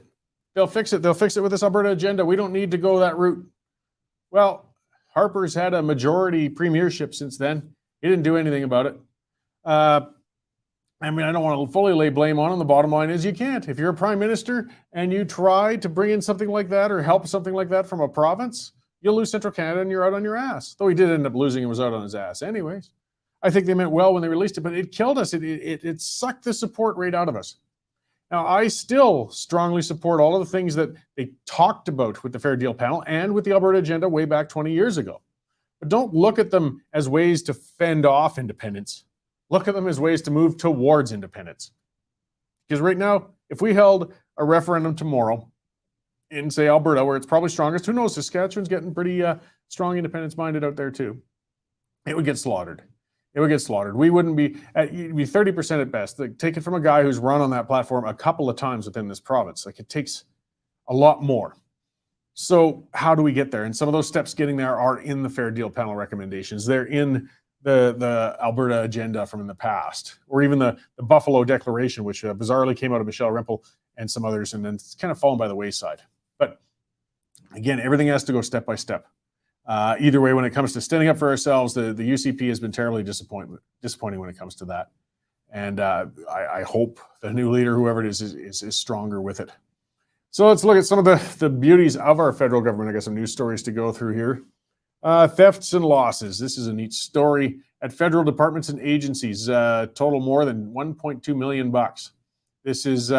They'll fix it with this Alberta agenda. We don't need to go that route. Well, Harper's had a majority premiership since then. He didn't do anything about it. I don't want to fully lay blame on him. The bottom line is you can't. If you're a prime minister and you try to bring in something like that or help something like that from a province, you'll lose Central Canada and you're out on your ass. Though he did end up losing and was out on his ass anyways. I think they meant well when they released it, but it killed us. It sucked the support right out of us. Now, I still strongly support all of the things that they talked about with the Fair Deal panel and with the Alberta Agenda way back 20 years ago. But don't look at them as ways to fend off independence. Look at them as ways to move towards independence. Because right now, if we held a referendum tomorrow in, say, Alberta, where it's probably strongest, who knows, Saskatchewan's getting pretty strong independence-minded out there too, it would get slaughtered. It would get slaughtered. We wouldn't be, you'd be 30% at best. Like, take it from a guy who's run on that platform a couple of times within this province. Like, it takes a lot more. So how do we get there? And some of those steps getting there are in the Fair Deal panel recommendations. They're in the Alberta agenda from in the past, or even the Buffalo Declaration, which bizarrely came out of Michelle Rempel and some others, and then it's kind of fallen by the wayside. But again, everything has to go step by step. Either way, when it comes to standing up for ourselves, the UCP has been terribly disappointing when it comes to that. And I hope the new leader, whoever it is stronger with it. So let's look at some of the beauties of our federal government. I got some news stories to go through here. Thefts and losses. This is a neat story. At federal departments and agencies, total more than $1.2 million. This is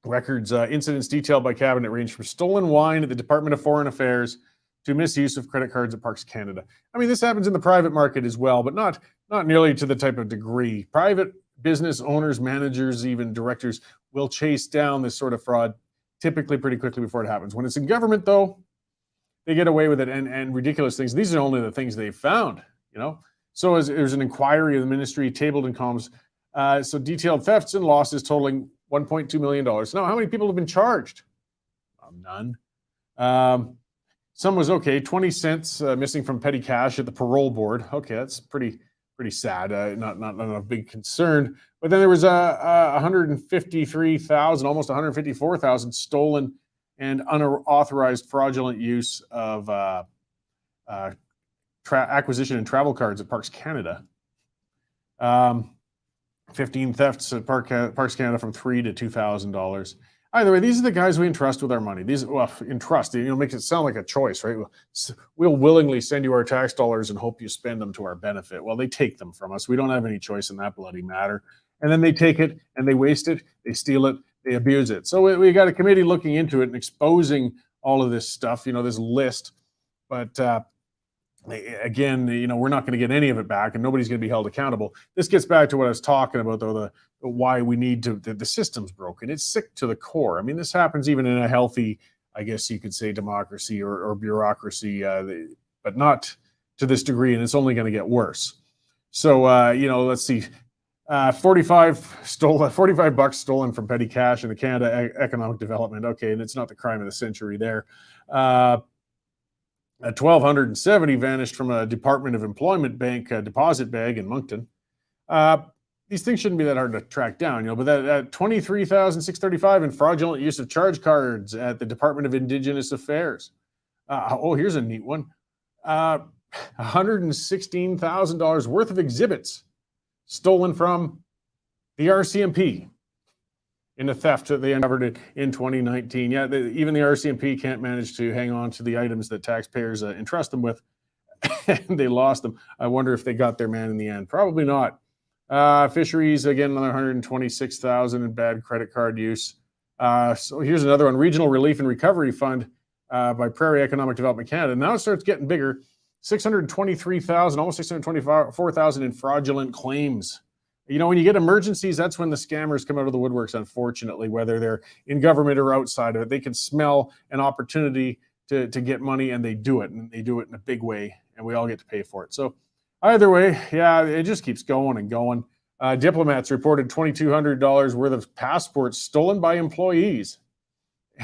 records, incidents detailed by cabinet range from stolen wine at the Department of Foreign Affairs to misuse of credit cards at Parks Canada. I mean, this happens in the private market as well, but not nearly to the type of degree. Private business owners, managers, even directors will chase down this sort of fraud typically pretty quickly before it happens. When it's in government, though, they get away with it and ridiculous things. These are only the things they've found, So as there's an inquiry of the ministry tabled in columns. So detailed thefts and losses totaling $1.2 million. Now, how many people have been charged? None. Some was okay. 20 cents missing from petty cash at the parole board. Okay, that's pretty sad. Not a big concern. But then there was 153,000, almost 154,000 stolen and unauthorized fraudulent use of acquisition and travel cards at Parks Canada. 15 thefts at Parks Canada from $3,000 to $2,000. Either way, these are the guys we entrust with our money. Entrust, makes it sound like a choice, right? We'll willingly send you our tax dollars and hope you spend them to our benefit. Well, they take them from us. We don't have any choice in that bloody matter. And then they take it and they waste it, they steal it, they abuse it. So we got a committee looking into it and exposing all of this stuff, this list. But again, we're not going to get any of it back and nobody's going to be held accountable. This gets back to what I was talking about, though, why we need to, the system's broken. It's sick to the core. I mean, this happens even in a healthy, I guess you could say, democracy or bureaucracy, but not to this degree, and it's only going to get worse. So, let's see. 45 bucks stolen from petty cash in the Canada Economic Development. Okay, and it's not the crime of the century there. 1,270 vanished from a Department of Employment bank deposit bag in Moncton. These things shouldn't be that hard to track down, but that 23,635 in fraudulent use of charge cards at the Department of Indigenous Affairs. Here's a neat one. $116,000 worth of exhibits stolen from the RCMP in a theft that they uncovered in 2019. Yeah, even the RCMP can't manage to hang on to the items that taxpayers entrust them with, and they lost them. I wonder if they got their man in the end. Probably not. Fisheries, again, another 126,000 in bad credit card use. So here's another one. Regional Relief and Recovery Fund, by Prairie Economic Development Canada. Now it starts getting bigger. 623,000, almost 624,000 in fraudulent claims. You know, when you get emergencies, that's when the scammers come out of the woodworks, unfortunately, whether they're in government or outside of it. They can smell an opportunity to get money, and they do it, and they do it in a big way, and we all get to pay for it. So either way, yeah, it just keeps going and going. Diplomats reported $2,200 worth of passports stolen by employees,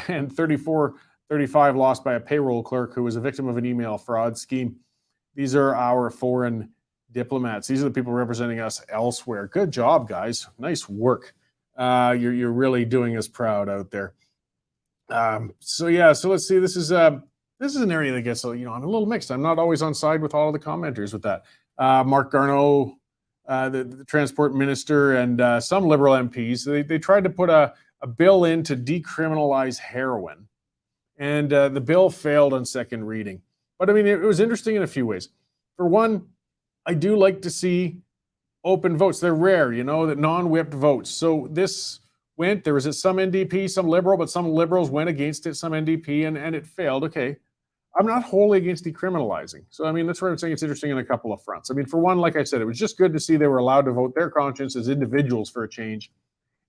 and 35 lost by a payroll clerk who was a victim of an email fraud scheme. These are our foreign diplomats. These are the people representing us elsewhere. Good job, guys. Nice work. You're really doing us proud out there. So let's see. This is an area that gets, I'm a little mixed. I'm not always on side with all of the commenters with that. Mark Garneau, the transport minister, and some Liberal MPs, they tried to put a bill in to decriminalize heroin. And the bill failed on second reading. But I mean, it was interesting in a few ways. For one, I do like to see open votes. They're rare, that non-whipped votes. So this there was some NDP, some Liberal, but some Liberals went against it, some NDP, and it failed. Okay. I'm not wholly against decriminalizing. So, I mean, that's where I'm saying it's interesting in a couple of fronts. I mean, for one, like I said, it was just good to see they were allowed to vote their conscience as individuals for a change,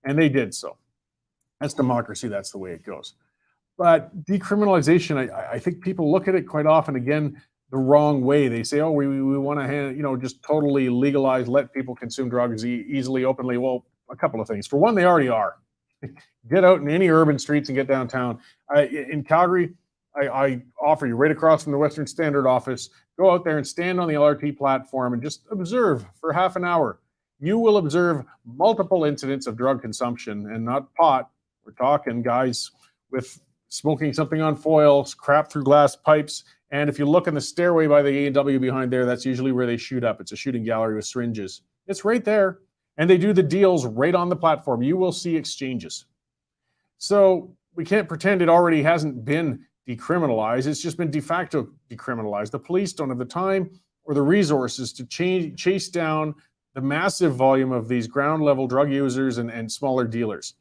and they did so. That's democracy. That's the way it goes. But decriminalization, I think people look at it quite often, again, the wrong way. They say, oh, we want to, just totally legalize, let people consume drugs easily, openly. Well, a couple of things. For one, they already are. Get out in any urban streets and get downtown. In Calgary, I offer you right across from the Western Standard office, go out there and stand on the LRT platform and just observe for half an hour. You will observe multiple incidents of drug consumption, and not pot. We're talking guys with smoking something on foils, crap through glass pipes. And if you look in the stairway by the A&W behind there, that's usually where they shoot up. It's a shooting gallery with syringes. It's right there. And they do the deals right on the platform. You will see exchanges. So we can't pretend it already hasn't been decriminalized. It's just been de facto decriminalized. The police don't have the time or the resources to chase down the massive volume of these ground level drug users and smaller dealers.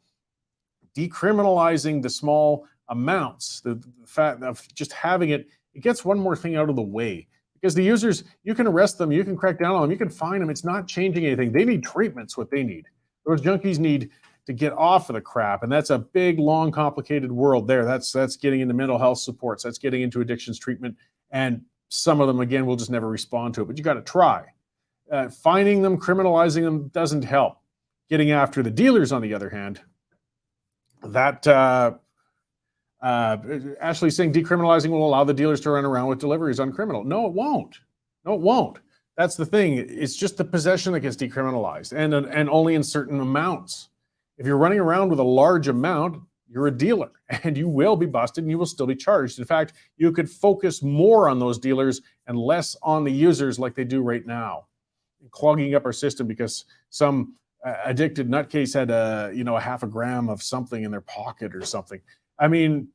Decriminalizing the small amounts, the fact of just having it gets one more thing out of the way. Because the users, you can arrest them, you can crack down on them, you can fine them. It's not changing anything. They need treatments, what they need. Those junkies need to get off of the crap. And that's a big, long, complicated world there. That's getting into mental health supports. That's getting into addictions treatment. And some of them, again, will just never respond to it. But you got to try. Fining them, criminalizing them doesn't help. Getting after the dealers, on the other hand, that Ashley saying decriminalizing will allow the dealers to run around with deliveries on criminal. No, it won't. No, it won't. That's the thing. It's just the possession that gets decriminalized, and only in certain amounts. If you're running around with a large amount, you're a dealer, and you will be busted, and you will still be charged. In fact, you could focus more on those dealers and less on the users like they do right now, clogging up our system because some addicted nutcase had a half a gram of something in their pocket or something. I mean,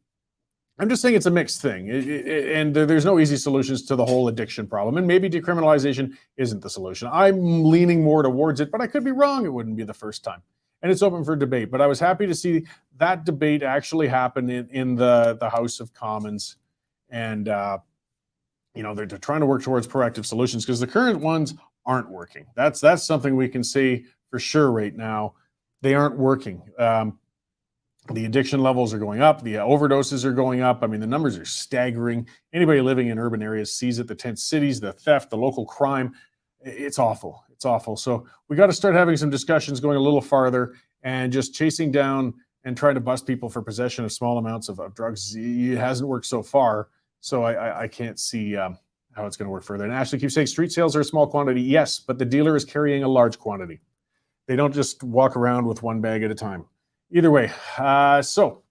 I'm just saying it's a mixed thing, and there's no easy solutions to the whole addiction problem. And maybe decriminalization isn't the solution. I'm leaning more towards it, but I could be wrong. It wouldn't be the first time. And it's open for debate. But I was happy to see that debate actually happen in the House of Commons. And, they're trying to work towards proactive solutions because the current ones aren't working. That's something we can say for sure right now. They aren't working. The addiction levels are going up. The overdoses are going up. I mean, the numbers are staggering. Anybody living in urban areas sees it, the tent cities, the theft, the local crime. It's awful. It's awful. So we got to start having some discussions going a little farther, and just chasing down and trying to bust people for possession of small amounts of drugs. It hasn't worked so far. So I can't see how it's going to work further. And Ashley keeps saying street sales are a small quantity. Yes, but the dealer is carrying a large quantity. They don't just walk around with one bag at a time. Either way, so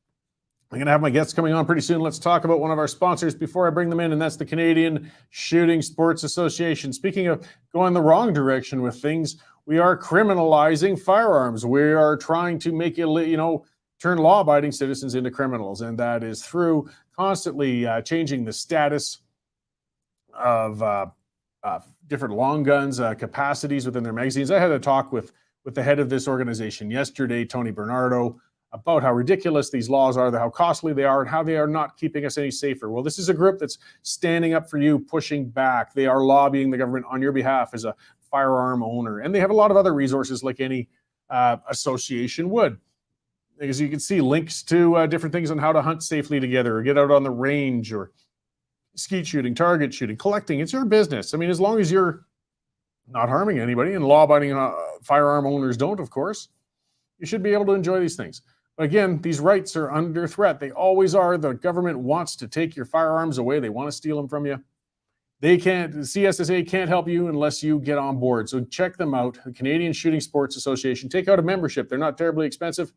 I'm going to have my guests coming on pretty soon. Let's talk about one of our sponsors before I bring them in, and that's the Canadian Shooting Sports Association. Speaking of going the wrong direction with things, we are criminalizing firearms. We are trying to make it, turn law-abiding citizens into criminals, and that is through constantly changing the status of different long guns, capacities within their magazines. I had a talk with the head of this organization yesterday, Tony Bernardo. about how ridiculous these laws are, how costly they are, and how they are not keeping us any safer. Well, this is a group that's standing up for you, pushing back. They are lobbying the government on your behalf as a firearm owner. And they have a lot of other resources like any association would. As you can see, links to different things on how to hunt safely together or get out on the range or skeet shooting, target shooting, collecting. It's your business. I mean, as long as you're not harming anybody, and law-abiding firearm owners don't, of course, you should be able to enjoy these things. But again, these rights are under threat. They always are. The government wants to take your firearms away. They want to steal them from you. They can't, the CSSA can't help you unless you get on board. So check them out, the Canadian Shooting Sports Association. Take out a membership. They're not terribly expensive.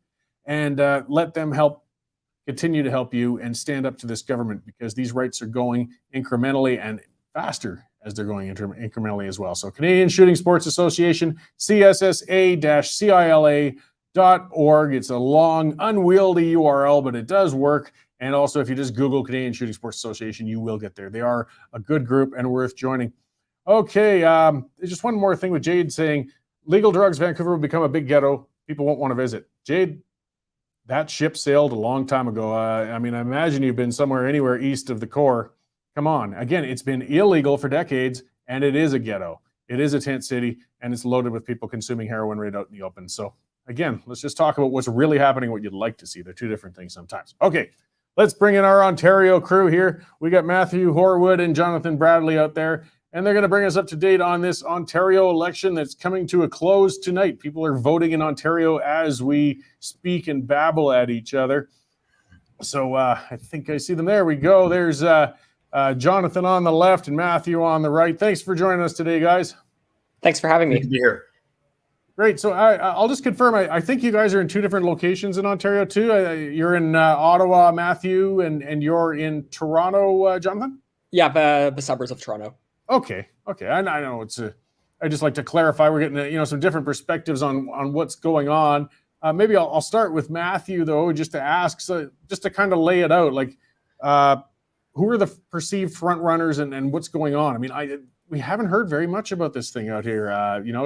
And let them continue to help you and stand up to this government, because these rights are going incrementally and faster as they're going incrementally as well. So Canadian Shooting Sports Association, CSSA-CILA.org. It's a long, unwieldy URL, but it does work. And also, if you just Google Canadian Shooting Sports Association, you will get there. They are a good group and worth joining. Okay, just one more thing with Jade saying, legal drugs, Vancouver will become a big ghetto. People won't want to visit. Jade, that ship sailed a long time ago. I mean, I imagine you've been somewhere anywhere east of the core. Come on. Again, it's been illegal for decades, and it is a ghetto. It is a tent city, and it's loaded with people consuming heroin right out in the open. So again, let's just talk about what's really happening, what you'd like to see. They're two different things sometimes. Okay, let's bring in our Ontario crew here. We got Matthew Horwood and Jonathan Bradley out there, and they're going to bring us up to date on this Ontario election that's coming to a close tonight. People are voting in Ontario as we speak and babble at each other. So I think I see them. There we go. There's Jonathan on the left and Matthew on the right. Thanks for joining us today, guys. Thanks for having me. Good to be here. Great. So I'll just confirm, I think you guys are in two different locations in Ontario too. You're in Ottawa, Matthew, and you're in Toronto, Jonathan? Yeah, the suburbs of Toronto. Okay. I know I just like to clarify. We're getting some different perspectives on what's going on. Maybe I'll start with Matthew though, just to ask, so just to kind of lay it out, like who are the perceived front runners and what's going on? I mean, we haven't heard very much about this thing out here.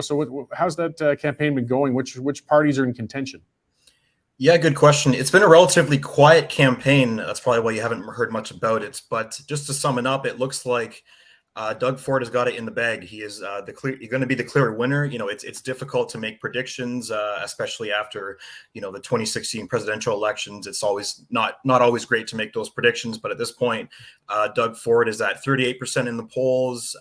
So how's that campaign been going? Which parties are in contention? Yeah, good question. It's been a relatively quiet campaign. That's probably why you haven't heard much about it. But just to sum it up, it looks like Doug Ford has got it in the bag. He is you're going to be the clear winner. It's difficult to make predictions, especially after the 2016 presidential elections. It's always not always great to make those predictions. But at this point, Doug Ford is at 38% in the polls.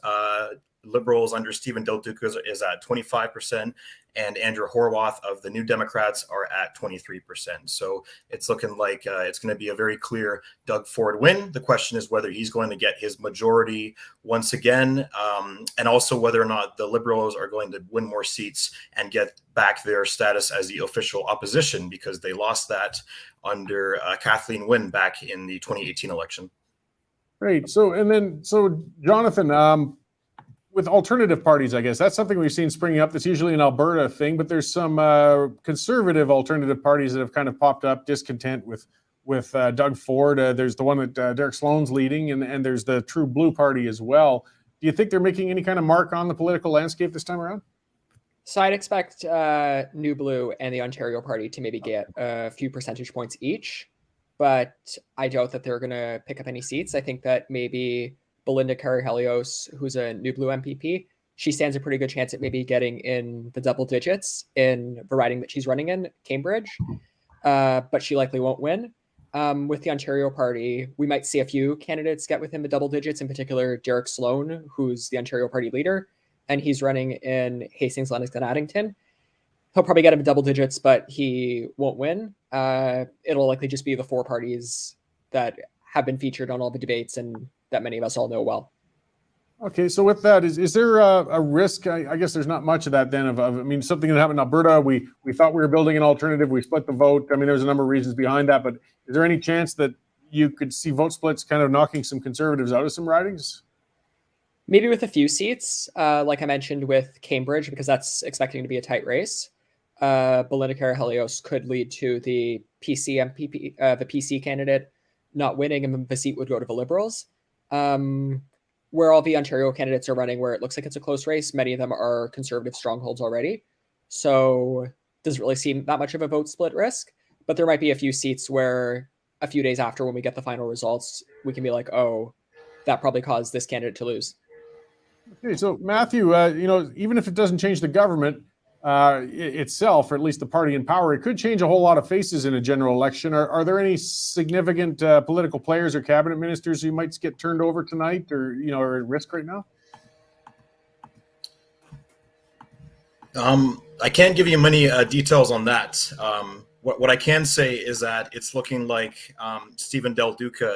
Liberals under Stephen Del Duca is at 25%, and Andrew Horwath of the New Democrats are at 23%. So it's looking like it's going to be a very clear Doug Ford win. The question is whether he's going to get his majority once again, and also whether or not the Liberals are going to win more seats and get back their status as the official opposition, because they lost that under Kathleen Wynne back in the 2018 election. Right. So Jonathan, with alternative parties, I guess that's something we've seen springing up. That's usually an Alberta thing, but there's some conservative alternative parties that have kind of popped up, discontent with Doug Ford. There's the one that Derek Sloan's leading, and there's the True Blue Party as well. Do you think they're making any kind of mark on the political landscape this time around? So I'd expect New Blue and the Ontario Party to maybe get a few percentage points each, but I doubt that they're going to pick up any seats. I think that maybe Belinda Carey-Helios, who's a New Blue MPP, she stands a pretty good chance at maybe getting in the double digits in the riding that she's running in, Cambridge, but she likely won't win. With the Ontario Party, we might see a few candidates get within the double digits, in particular Derek Sloan, who's the Ontario Party leader, and he's running in Hastings, Lennox, and Addington. He'll probably get him double digits, but he won't win. It'll likely just be the four parties that have been featured on all the debates and that many of us all know well. Okay, so with that, is there a risk? I guess there's not much of that then. Something that happened in Alberta, we thought we were building an alternative, we split the vote. There's a number of reasons behind that, but is there any chance that you could see vote splits kind of knocking some conservatives out of some ridings? Maybe with a few seats, like I mentioned with Cambridge, because that's expecting to be a tight race. Belinda Carey-Helios could lead to the PC MPP, the PC candidate not winning, and the seat would go to the Liberals. Where all the Ontario candidates are running, where it looks like it's a close race, many of them are conservative strongholds already. So doesn't really seem that much of a vote split risk. but there might be a few seats where a few days after when we get the final results, we can be like, oh, that probably caused this candidate to lose. Okay, so Matthew, even if it doesn't change the government itself, or at least the party in power, it could change a whole lot of faces in a general election. Are there any significant political players or cabinet ministers who might get turned over tonight, or are at risk right now? I can't give you many details on that. What I can say is that it's looking like Stephen Del Duca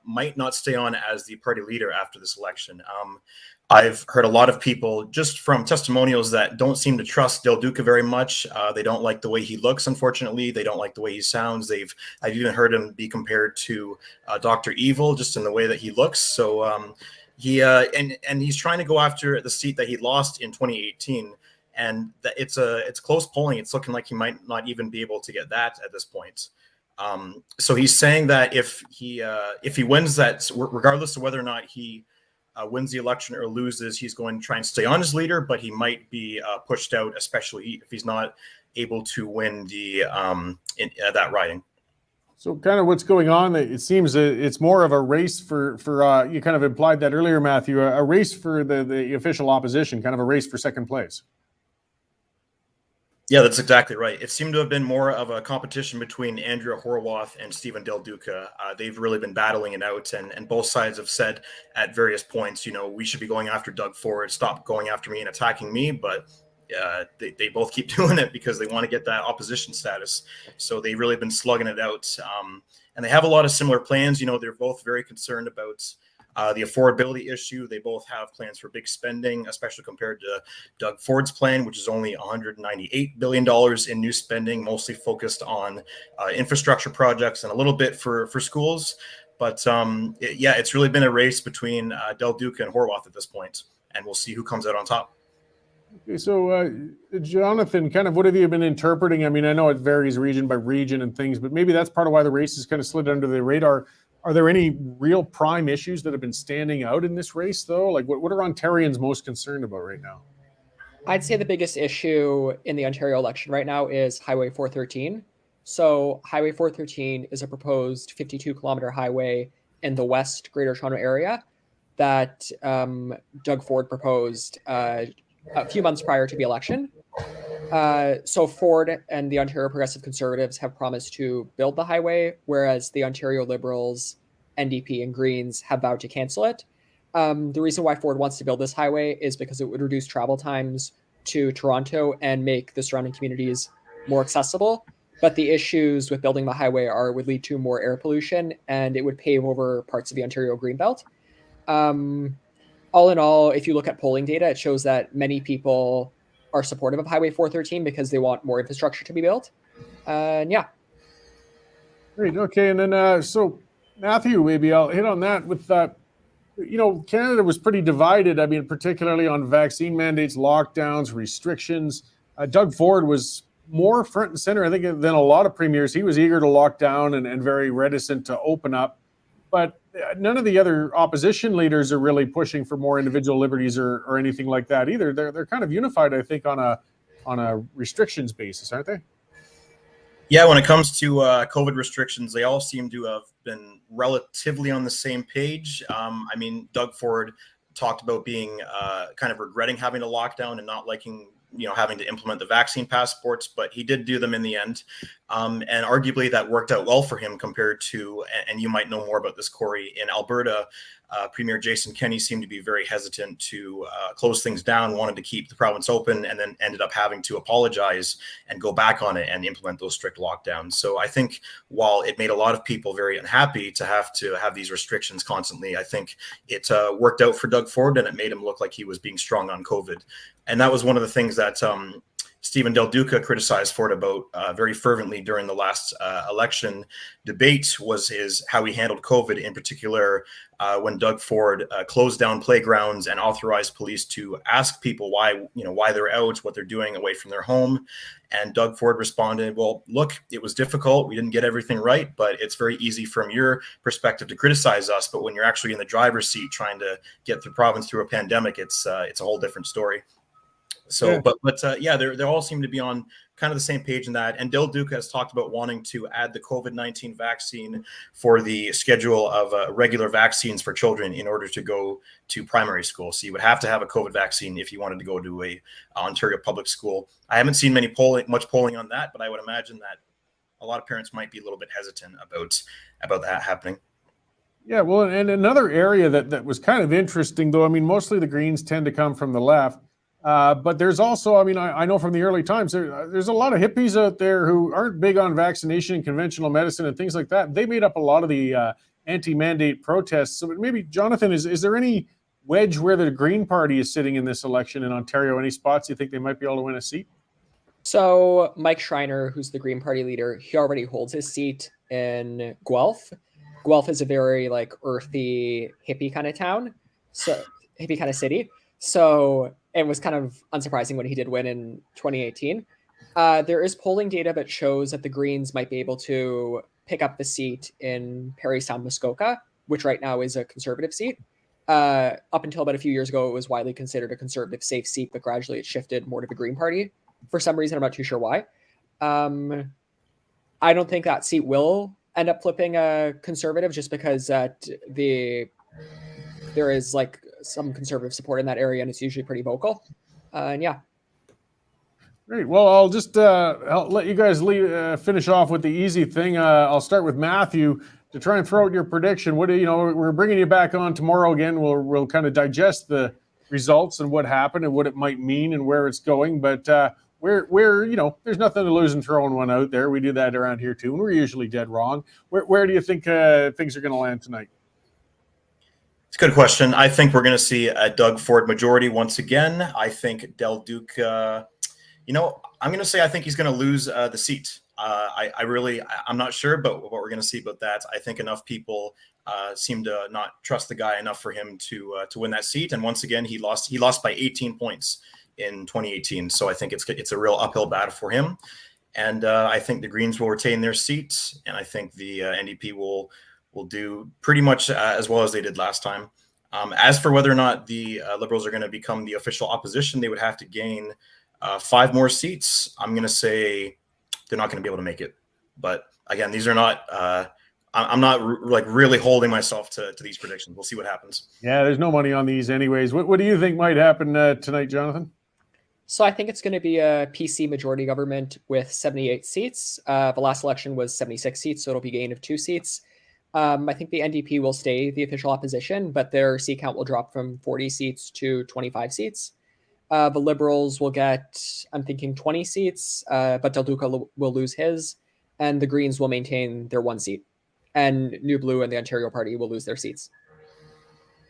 might not stay on as the party leader after this election. I've heard a lot of people just from testimonials that don't seem to trust Del Duca very much. They don't like the way he looks, unfortunately. They don't like the way he sounds. I've even heard him be compared to Dr. Evil just in the way that he looks. So he's trying to go after the seat that he lost in 2018. And it's close polling. It's looking like he might not even be able to get that at this point. So he's saying that if he wins that, regardless of whether or not he wins the election or loses, he's going to try and stay on as leader, but he might be pushed out, especially if he's not able to win that riding. So kind of what's going on, it seems it's more of a race for you kind of implied that earlier, Matthew, a race for the official opposition, kind of a race for second place. Yeah, that's exactly right. It seemed to have been more of a competition between Andrea Horwath and Stephen Del Duca. They've really been battling it out, and both sides have said at various points, we should be going after Doug Ford, stop going after me and attacking me, but they both keep doing it because they want to get that opposition status. So they've really been slugging it out, and they have a lot of similar plans. They're both very concerned about the affordability issue. They both have plans for big spending, especially compared to Doug Ford's plan, which is only $198 billion in new spending, mostly focused on infrastructure projects and a little bit for schools. But it's really been a race between Del Duca and Horwath at this point, and we'll see who comes out on top. Okay, so Jonathan, kind of what have you been interpreting? I mean, I know it varies region by region and things, but maybe that's part of why the race has kind of slid under the radar. Are there any real prime issues that have been standing out in this race, though? Like, what are Ontarians most concerned about right now? I'd say the biggest issue in the Ontario election right now is Highway 413. So Highway 413 is a proposed 52-kilometer highway in the West Greater Toronto Area that Doug Ford proposed a few months prior to the election. So Ford and the Ontario Progressive Conservatives have promised to build the highway, whereas the Ontario Liberals, NDP, and Greens have vowed to cancel it. The reason why Ford wants to build this highway is because it would reduce travel times to Toronto and make the surrounding communities more accessible. But the issues with building the highway would lead to more air pollution, and it would pave over parts of the Ontario Greenbelt. All in all, if you look at polling data, it shows that many people are supportive of Highway 413 because they want more infrastructure to be built. Yeah. Great. Okay. And then, so Matthew, maybe I'll hit on that with that. Canada was pretty divided. I mean, particularly on vaccine mandates, lockdowns, restrictions. Doug Ford was more front and center, I think, than a lot of premiers. He was eager to lock down and very reticent to open up. But none of the other opposition leaders are really pushing for more individual liberties or anything like that either. They're kind of unified, I think, on a restrictions basis, aren't they? Yeah, when it comes to COVID restrictions, they all seem to have been relatively on the same page. I mean, Doug Ford talked about being kind of regretting having a lockdown and not liking having to implement the vaccine passports, but he did do them in the end. And arguably that worked out well for him compared to, and you might know more about this, Cory, in Alberta, Premier Jason Kenney seemed to be very hesitant to close things down, wanted to keep the province open, and then ended up having to apologize and go back on it and implement those strict lockdowns. So I think while it made a lot of people very unhappy to have these restrictions constantly, I think it worked out for Doug Ford, and it made him look like he was being strong on COVID. And that was one of the things that Stephen Del Duca criticized Ford about very fervently during the last election debate was how he handled COVID, in particular when Doug Ford closed down playgrounds and authorized police to ask people why they're out, what they're doing away from their home. And Doug Ford responded, well, look, it was difficult. We didn't get everything right, but it's very easy from your perspective to criticize us. But when you're actually in the driver's seat trying to get the province through a pandemic, it's a whole different story. So, Yeah. but yeah, they all seem to be on kind of the same page in that. And Del Duca has talked about wanting to add the COVID-19 vaccine for the schedule of regular vaccines for children in order to go to primary school. So you would have to have a COVID vaccine if you wanted to go to a Ontario public school. I haven't seen much polling on that, but I would imagine that a lot of parents might be a little bit hesitant about that happening. Yeah, well, and another area that was kind of interesting, though, I mean, mostly the Greens tend to come from the left, but there's also, I mean, I know from the early times, there's a lot of hippies out there who aren't big on vaccination and conventional medicine and things like that. They made up a lot of the anti-mandate protests. So maybe, Jonathan, is there any wedge where the Green Party is sitting in this election in Ontario? Any spots you think they might be able to win a seat? So Mike Schreiner, who's the Green Party leader, he already holds his seat in Guelph. Guelph is a very like earthy hippie kind of town, so hippie kind of city. So it was kind of unsurprising when he did win in 2018. There is polling data that shows that the Greens might be able to pick up the seat in Parry Sound Muskoka, which right now is a Conservative seat. Up until about a few years ago, it was widely considered a Conservative safe seat, but gradually it shifted more to the Green Party. For some reason, I'm not too sure why. I don't think that seat will end up flipping a Conservative just because there is like some Conservative support in that area and it's usually pretty vocal. And yeah. Great. Well, I'll just I'll let you guys finish off with the easy thing. I'll start with Matthew to try and throw out your prediction. What do you know? We're bringing you back on tomorrow again. We'll kind of digest the results and what happened and what it might mean and where it's going. But we're you know, there's nothing to lose in throwing one out there. We do that around here too, and we're usually dead wrong. Where do you think things are going to land tonight? It's a good question. I think we're going to see a Doug Ford majority once again. I think Del Duke, you know, I'm going to say I think he's going to lose the seat. I'm not sure, but what we're going to see about that, I think enough people seem to not trust the guy enough for him to win that seat. And once again, he lost by 18 points in 2018. So I think it's a real uphill battle for him. And I think the Greens will retain their seats, and I think the NDP will do pretty much as well as they did last time. As for whether or not the Liberals are going to become the official opposition, they would have to gain 5 more seats. I'm going to say they're not going to be able to make it. But again, these are not. I'm not like really holding myself to these predictions. We'll see what happens. Yeah, there's no money on these anyways. What do you think might happen tonight, Jonathan? So I think it's going to be a PC majority government with 78 seats. The last election was 76 seats, so it'll be a gain of 2 seats. I think the NDP will stay the official opposition, but their seat count will drop from 40 seats to 25 seats. The Liberals will get, I'm thinking, 20 seats, but Del Duca will lose his, and the Greens will maintain their 1 seat. And New Blue and the Ontario Party will lose their seats.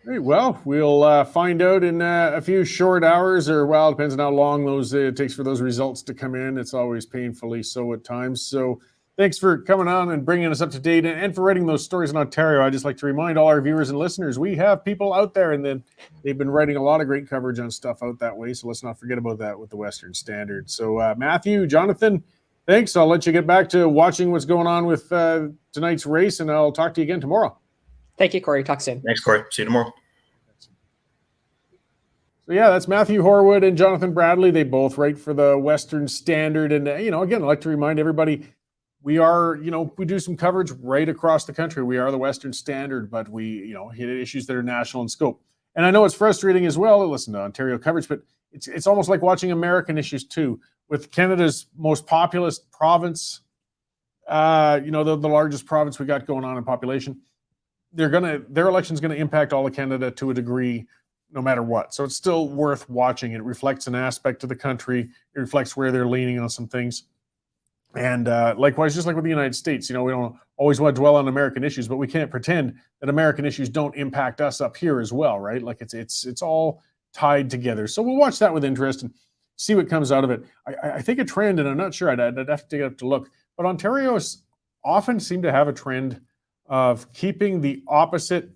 Very well. We'll find out in a few short hours, or well, it depends on how long it takes for those results to come in. It's always painfully so at times. So thanks for coming on and bringing us up to date and for writing those stories in Ontario. I'd just like to remind all our viewers and listeners, we have people out there, and then they've been writing a lot of great coverage on stuff out that way. So let's not forget about that with the Western Standard. So Matthew, Jonathan, thanks. I'll let you get back to watching what's going on with tonight's race, and I'll talk to you again tomorrow. Thank you, Cory. Talk soon. Thanks, Cory. See you tomorrow. So yeah, that's Matthew Horwood and Jonathan Bradley. They both write for the Western Standard. And, you know, again, I'd like to remind everybody, we are, you know, we do some coverage right across the country. We are the Western Standard, but we, you know, hit issues that are national in scope. And I know it's frustrating as well to listen to Ontario coverage, but it's almost like watching American issues too. With Canada's most populous province, you know, the largest province we got going on in population, their election's going to impact all of Canada to a degree, no matter what. So it's still worth watching. It reflects an aspect of the country. It reflects where they're leaning on some things. And likewise, just like with the United States, you know, we don't always want to dwell on American issues, but we can't pretend that American issues don't impact us up here as well, right? Like it's all tied together. So we'll watch that with interest and see what comes out of it. I think a trend, and I'm not sure, I'd have to get up to look, but Ontarios often seem to have a trend of keeping the opposite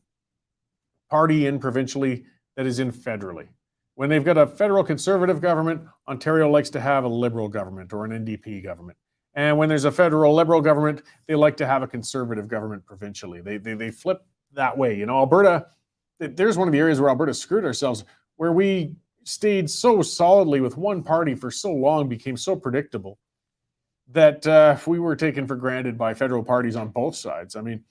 party in provincially that is in federally. When they've got a federal Conservative government, Ontario likes to have a Liberal government or an NDP government. And when there's a federal Liberal government, they like to have a Conservative government provincially. They flip that way. You know, Alberta, there's one of the areas where Alberta screwed ourselves, where we stayed so solidly with one party for so long, became so predictable that we were taken for granted by federal parties on both sides. I mean,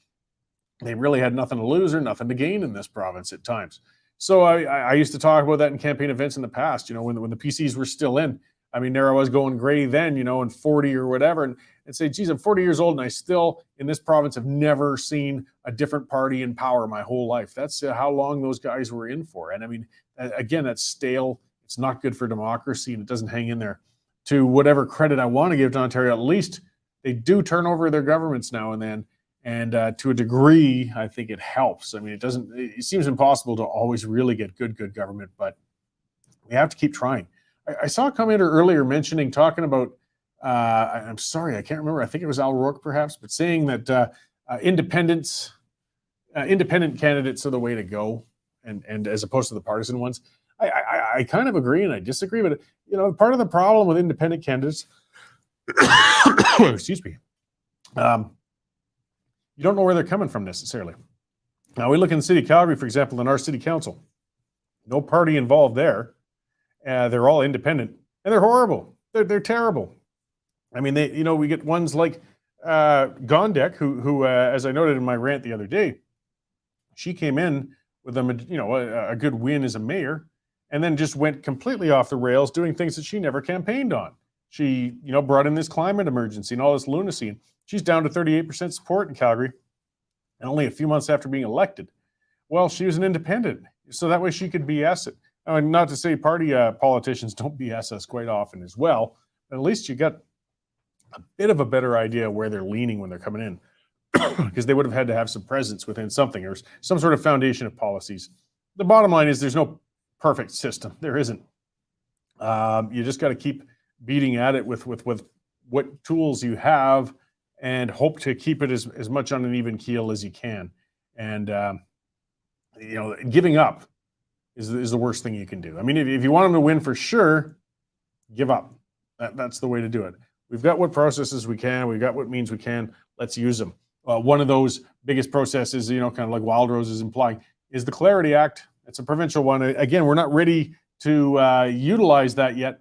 they really had nothing to lose or nothing to gain in this province at times. So I used to talk about that in campaign events in the past, when the PCs were still in. I mean, there I was going gray then, and 40 or whatever, and say, geez, I'm 40 years old and I still, in this province, have never seen a different party in power my whole life. That's how long those guys were in for. And I mean, again, that's stale. It's not good for democracy, and it doesn't hang in there. To whatever credit I want to give to Ontario, at least they do turn over their governments now and then. And to a degree, I think it helps. I mean, it seems impossible to always really get good government, but we have to keep trying. I saw a commenter earlier talking about, I'm sorry, I can't remember. I think it was Al Rourke perhaps, but saying that independent candidates are the way to go, and as opposed to the partisan ones. I kind of agree and I disagree, but part of the problem with independent candidates, excuse me, you don't know where they're coming from necessarily. Now we look in the city of Calgary, for example, in our city council, no party involved there. They're all independent, and they're horrible. They're terrible. I mean, we get ones like Gondek, who as I noted in my rant the other day, she came in with a good win as a mayor, and then just went completely off the rails, doing things that she never campaigned on. She, brought in this climate emergency and all this lunacy. She's down to 38% support in Calgary, and only a few months after being elected. Well, she was an independent, so that way she could BS it. I mean, not to say party politicians don't BS us quite often as well, but at least you got a bit of a better idea where they're leaning when they're coming in, because they would have had to have some presence within something or some sort of foundation of policies. The bottom line is there's no perfect system. There isn't. You just got to keep beating at it with what tools you have, and hope to keep it as much on an even keel as you can. And giving up is the worst thing you can do. I mean, if you want them to win for sure, give up. That's the way to do it. We've got what processes we can. We've got what means we can. Let's use them. One of those biggest processes, kind of like Wild Rose is implying, is the Clarity Act. It's a provincial one. Again, we're not ready to utilize that yet,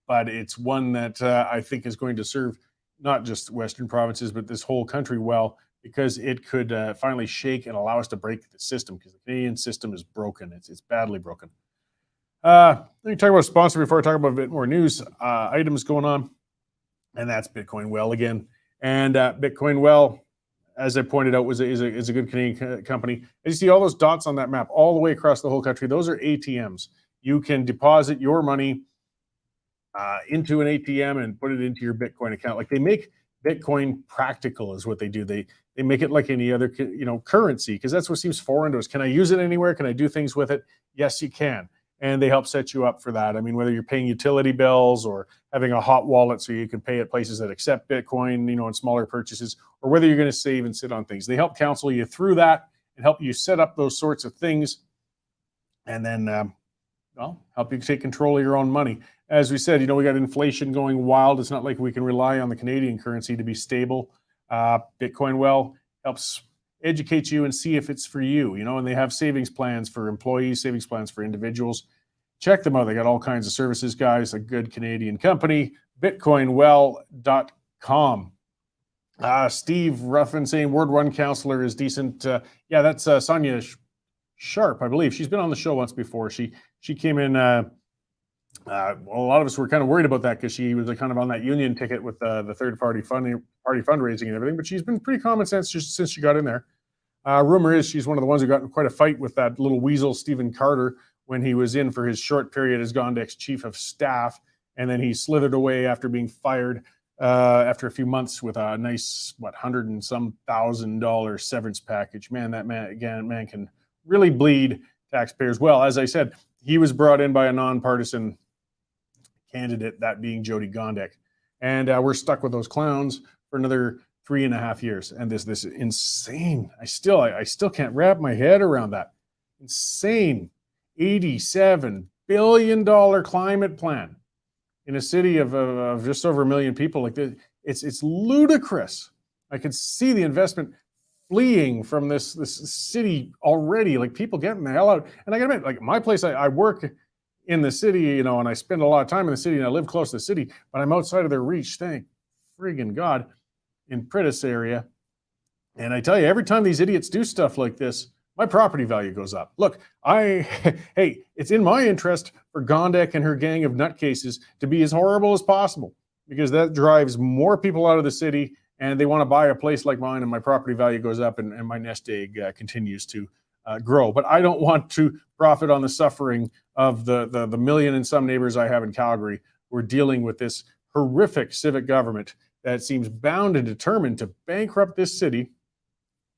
but it's one that I think is going to serve not just Western provinces, but this whole country well, because it could finally shake and allow us to break the system, because the Canadian system is broken. It's badly broken. Let me talk about a sponsor before I talk about a bit more news items going on, and that's Bitcoin Well again. And Bitcoin Well, as I pointed out, is a good Canadian company. And you see all those dots on that map all the way across the whole country. Those are ATMs. You can deposit your money into an ATM and put it into your Bitcoin account. Like, they make Bitcoin practical is what they do. They make it like any other currency, because that's what seems foreign to us. Can I use it anywhere? Can I do things with it? Yes, you can. And they help set you up for that. I mean, whether you're paying utility bills or having a hot wallet so you can pay at places that accept Bitcoin, in smaller purchases, or whether you're going to save and sit on things. They help counsel you through that and help you set up those sorts of things, and then help you take control of your own money. As we said, we got inflation going wild. It's not like we can rely on the Canadian currency to be stable. Bitcoin Well helps educate you and see if it's for you, and they have savings plans for employees, savings plans for individuals. Check them out. They got all kinds of services, guys. A good Canadian company, bitcoinwell.com. Steve Ruffin saying Ward 1 counselor is decent. Yeah, that's Sonia Sharp, I believe. She's been on the show once before. She came in. A lot of us were kind of worried about that, because she was kind of on that union ticket with the third party fundraising and everything. But she's been pretty common sense since she got in there. Rumor is she's one of the ones who got in quite a fight with that little weasel Stephen Carter when he was in for his short period as Gondek's chief of staff, and then he slithered away after being fired after a few months with a nice $100 and some $1,000 severance package. Man, that man can really bleed taxpayers. Well, as I said, he was brought in by a nonpartisan candidate, that being Jody Gondek, and we're stuck with those clowns for another 3.5 years. And this insane, I still can't wrap my head around that insane $87 billion climate plan in a city of just over 1 million people. Like this, it's ludicrous. I can see the investment fleeing from this city already, like people getting the hell out. And I gotta admit, like my place, I work in the city, you know, and I spend a lot of time in the city and I live close to the city, but I'm outside of their reach, thank friggin' God, in Pritis area. And I tell you, every time these idiots do stuff like this, my property value goes up. Look, hey, it's in my interest for Gondek and her gang of nutcases to be as horrible as possible, because that drives more people out of the city and they want to buy a place like mine, and my property value goes up and my nest egg continues to grow. But I don't want to profit on the suffering of the million and some neighbors I have in Calgary who are dealing with this horrific civic government that seems bound and determined to bankrupt this city.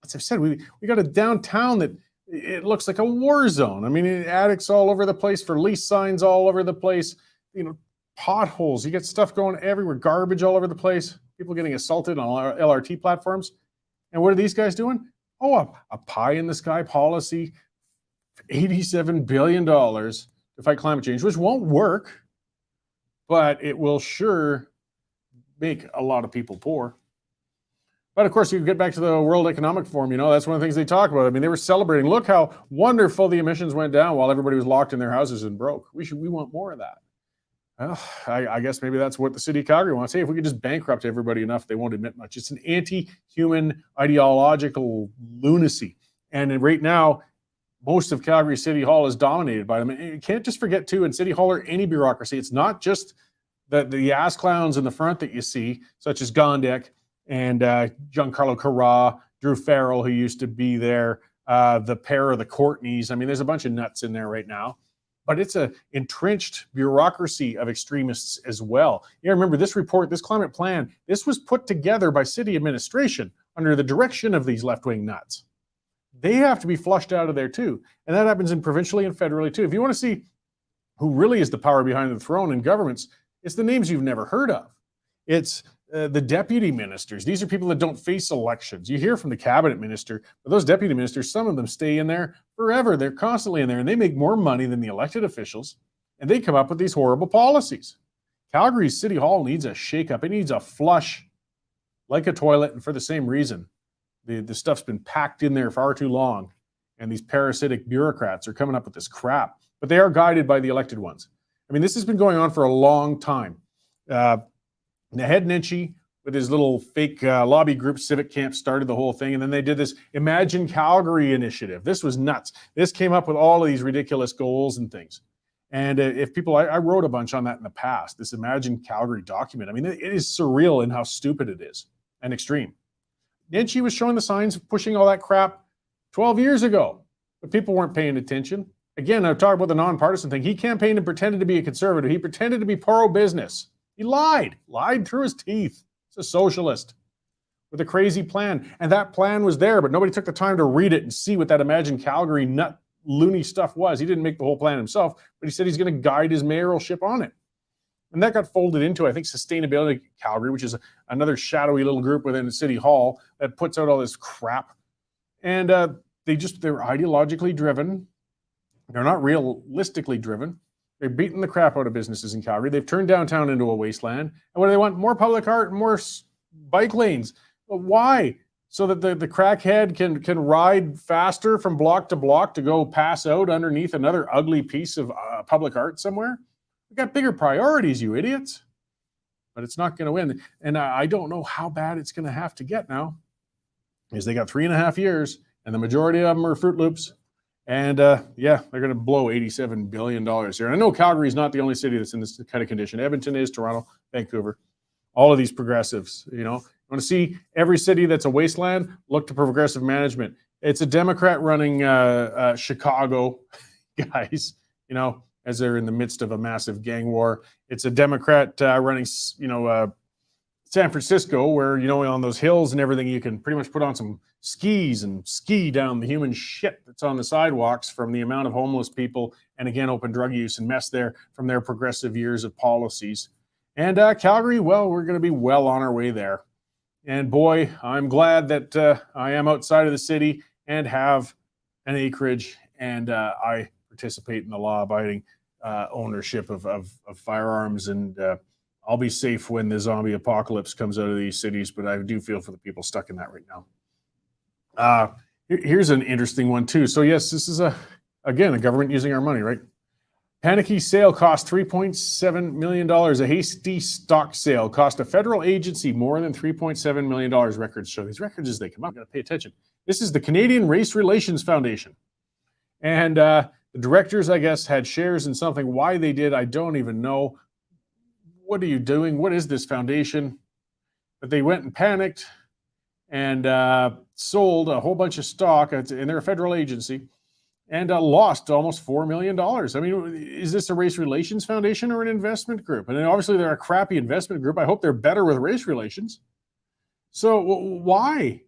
As I've said, we got a downtown that it looks like a war zone. I mean, attics all over the place, for lease signs all over the place, you know, potholes. You get stuff going everywhere, garbage all over the place, people getting assaulted on LRT platforms. And what are these guys doing? Oh, a pie in the sky policy, $87 billion to fight climate change, which won't work, but it will sure make a lot of people poor. But of course, you get back to the World Economic Forum, you know, that's one of the things they talk about. I mean, they were celebrating, look how wonderful the emissions went down while everybody was locked in their houses and broke. We want more of that. Well, I guess maybe that's what the city of Calgary wants. Hey, if we could just bankrupt everybody enough, they won't admit much. It's an anti-human ideological lunacy. And right now, most of Calgary City Hall is dominated by them. And you can't just forget, too, in City Hall or any bureaucracy, it's not just the ass clowns in the front that you see, such as Gondek and Giancarlo Carra, Drew Farrell, who used to be there, the pair of the Courtneys. I mean, there's a bunch of nuts in there right now. But it's an entrenched bureaucracy of extremists as well. You remember this report, this climate plan, this was put together by city administration under the direction of these left-wing nuts. They have to be flushed out of there too. And that happens in provincially and federally too. If you want to see who really is the power behind the throne in governments, it's the names you've never heard of. It's the deputy ministers. These are people that don't face elections. You hear from the cabinet minister, but those deputy ministers, some of them stay in there forever. They're constantly in there, and they make more money than the elected officials, and they come up with these horrible policies. Calgary's City Hall needs a shakeup. It needs a flush like a toilet, and for the same reason. The stuff's been packed in there far too long, and these parasitic bureaucrats are coming up with this crap, but they are guided by the elected ones. I mean, this has been going on for a long time. The head Ninchi with his little fake lobby group, Civic Camp, started the whole thing. And then they did this Imagine Calgary initiative. This was nuts. This came up with all of these ridiculous goals and things. And if people, I wrote a bunch on that in the past, this Imagine Calgary document. I mean, it is surreal in how stupid it is and extreme. Ninchi was showing the signs of pushing all that crap 12 years ago, but people weren't paying attention. Again, I've talked about the nonpartisan thing. He campaigned and pretended to be a conservative. He pretended to be pro-business. He lied through his teeth. He's a socialist with a crazy plan. And that plan was there, but nobody took the time to read it and see what that Imagine Calgary nut loony stuff was. He didn't make the whole plan himself, but he said he's going to guide his mayoralship on it. And that got folded into, I think, Sustainability Calgary, which is another shadowy little group within the City Hall that puts out all this crap. And they're ideologically driven. They're not realistically driven. They're beating the crap out of businesses in Calgary. They've turned downtown into a wasteland. And what do they want? More public art, more bike lanes. But why? So that the crackhead can ride faster from block to block to go pass out underneath another ugly piece of public art somewhere? We've got bigger priorities, you idiots. But it's not going to win. And I don't know how bad it's going to have to get now. Because they got 3.5 years, and the majority of them are Fruit Loops. And yeah, they're going to blow $87 billion here. And I know Calgary is not the only city that's in this kind of condition. Edmonton is, Toronto, Vancouver, all of these progressives. You know, you want to see every city that's a wasteland, look to progressive management. It's a Democrat running Chicago, guys, you know, as they're in the midst of a massive gang war. It's a Democrat running, San Francisco, where, you know, on those hills and everything, you can pretty much put on some skis and ski down the human shit that's on the sidewalks from the amount of homeless people and, again, open drug use and mess there from their progressive years of policies. And Calgary, well, we're going to be well on our way there. And boy, I'm glad that I am outside of the city and have an acreage, and I participate in the law-abiding ownership of firearms, and I'll be safe when the zombie apocalypse comes out of these cities, but I do feel for the people stuck in that right now. Here's an interesting one too. So yes, this is again, a government using our money, right? Panicky sale cost $3.7 million. A hasty stock sale cost a federal agency more than $3.7 million. Records show. These records, as they come up, got to pay attention. This is the Canadian Race Relations Foundation. And the directors, I guess, had shares in something. Why they did, I don't even know. What are you doing? What is this foundation? But they went and panicked and sold a whole bunch of stock, and they're a federal agency, and lost almost $4 million. I mean, is this a race relations foundation or an investment group? And obviously they're a crappy investment group. I hope they're better with race relations. So why?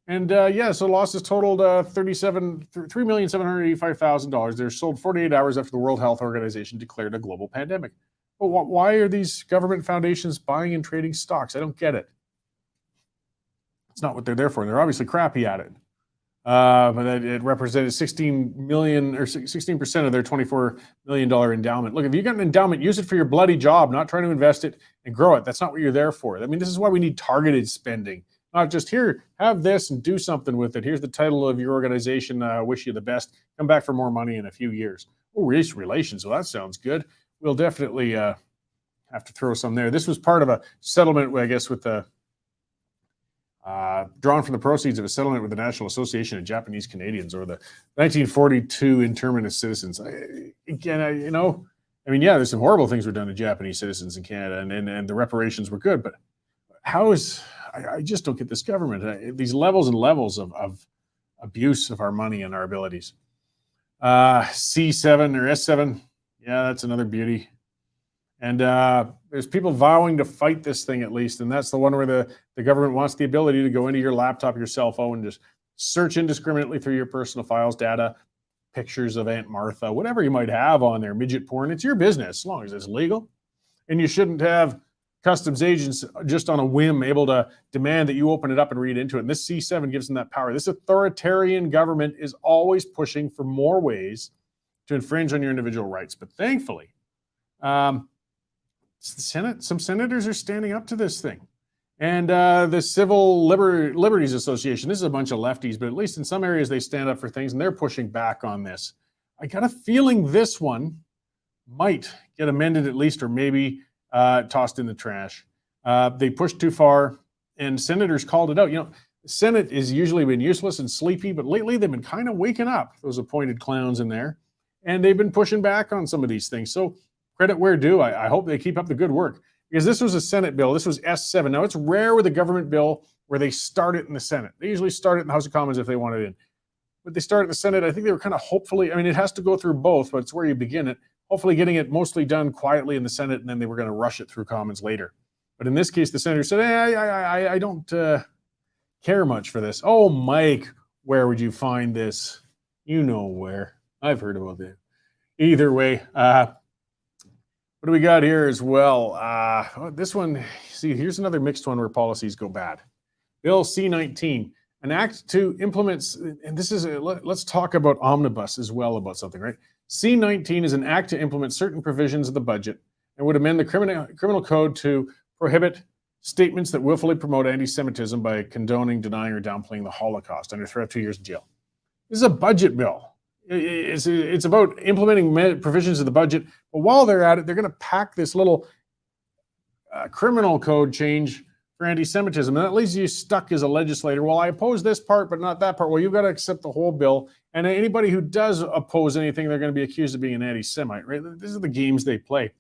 And so losses totaled $3,785,000. They're sold 48 hours after the World Health Organization declared a global pandemic. But why are these government foundations buying and trading stocks? I don't get it. It's not what they're there for. They're obviously crappy at it. But it represented 16% of their $24 million endowment. Look, if you got an endowment, use it for your bloody job, not trying to invest it and grow it. That's not what you're there for. I mean, this is why we need targeted spending. Not just here, have this and do something with it. Here's the title of your organization. Wish you the best. Come back for more money in a few years. Oh, race relations. Well, that sounds good. We'll definitely have to throw some there. This was part of a settlement, I guess, with the drawn from the proceeds of a settlement with the National Association of Japanese Canadians, or the 1942 internment of citizens. There's some horrible things were done to Japanese citizens in Canada, and the reparations were good. But I just don't get this government. These levels and levels of abuse of our money and our abilities. C7 or S7, yeah, that's another beauty. And there's people vowing to fight this thing, at least. And that's the one where the government wants the ability to go into your laptop, your cell phone, and just search indiscriminately through your personal files, data, pictures of Aunt Martha, whatever you might have on there, midget porn. It's your business, as long as it's legal. And you shouldn't have customs agents just on a whim able to demand that you open it up and read into it. And this C7 gives them that power. This authoritarian government is always pushing for more ways to infringe on your individual rights. But thankfully, the Senate, some senators are standing up to this thing. And the Civil Liberties Association, this is a bunch of lefties, but at least in some areas they stand up for things, and they're pushing back on this. I got a feeling this one might get amended at least, or maybe tossed in the trash. They pushed too far, and senators called it out. You know, the Senate has usually been useless and sleepy, but lately they've been kind of waking up, those appointed clowns in there, and they've been pushing back on some of these things. So credit where due. I hope they keep up the good work, because this was a Senate bill. This was S7. Now, it's rare with a government bill where they start it in the Senate. They usually start it in the House of Commons if they want it in. But they start in the Senate. I think they were kind of hopefully, I mean, it has to go through both, but it's where you begin it. Hopefully getting it mostly done quietly in the Senate, and then they were going to rush it through Commons later. But in this case, the senator said, hey, I don't care much for this. Oh, Mike, where would you find this? You know where. I've heard about it. Either way, what do we got here as well? This one, see, here's another mixed one where policies go bad. Bill C-19, an act to implement, and this is, let's talk about omnibus as well about something, right? C-19 is an act to implement certain provisions of the budget and would amend the criminal code to prohibit statements that willfully promote anti-Semitism by condoning, denying, or downplaying the Holocaust under threat of 2 years in jail. This is a budget bill. It's about implementing provisions of the budget, but while they're at it, they're going to pack this little criminal code change for anti-Semitism, and that leaves you stuck as a legislator. Well, I oppose this part, but not that part. Well, you've got to accept the whole bill, and anybody who does oppose anything, they're going to be accused of being an anti-Semite, right? These are the games they play.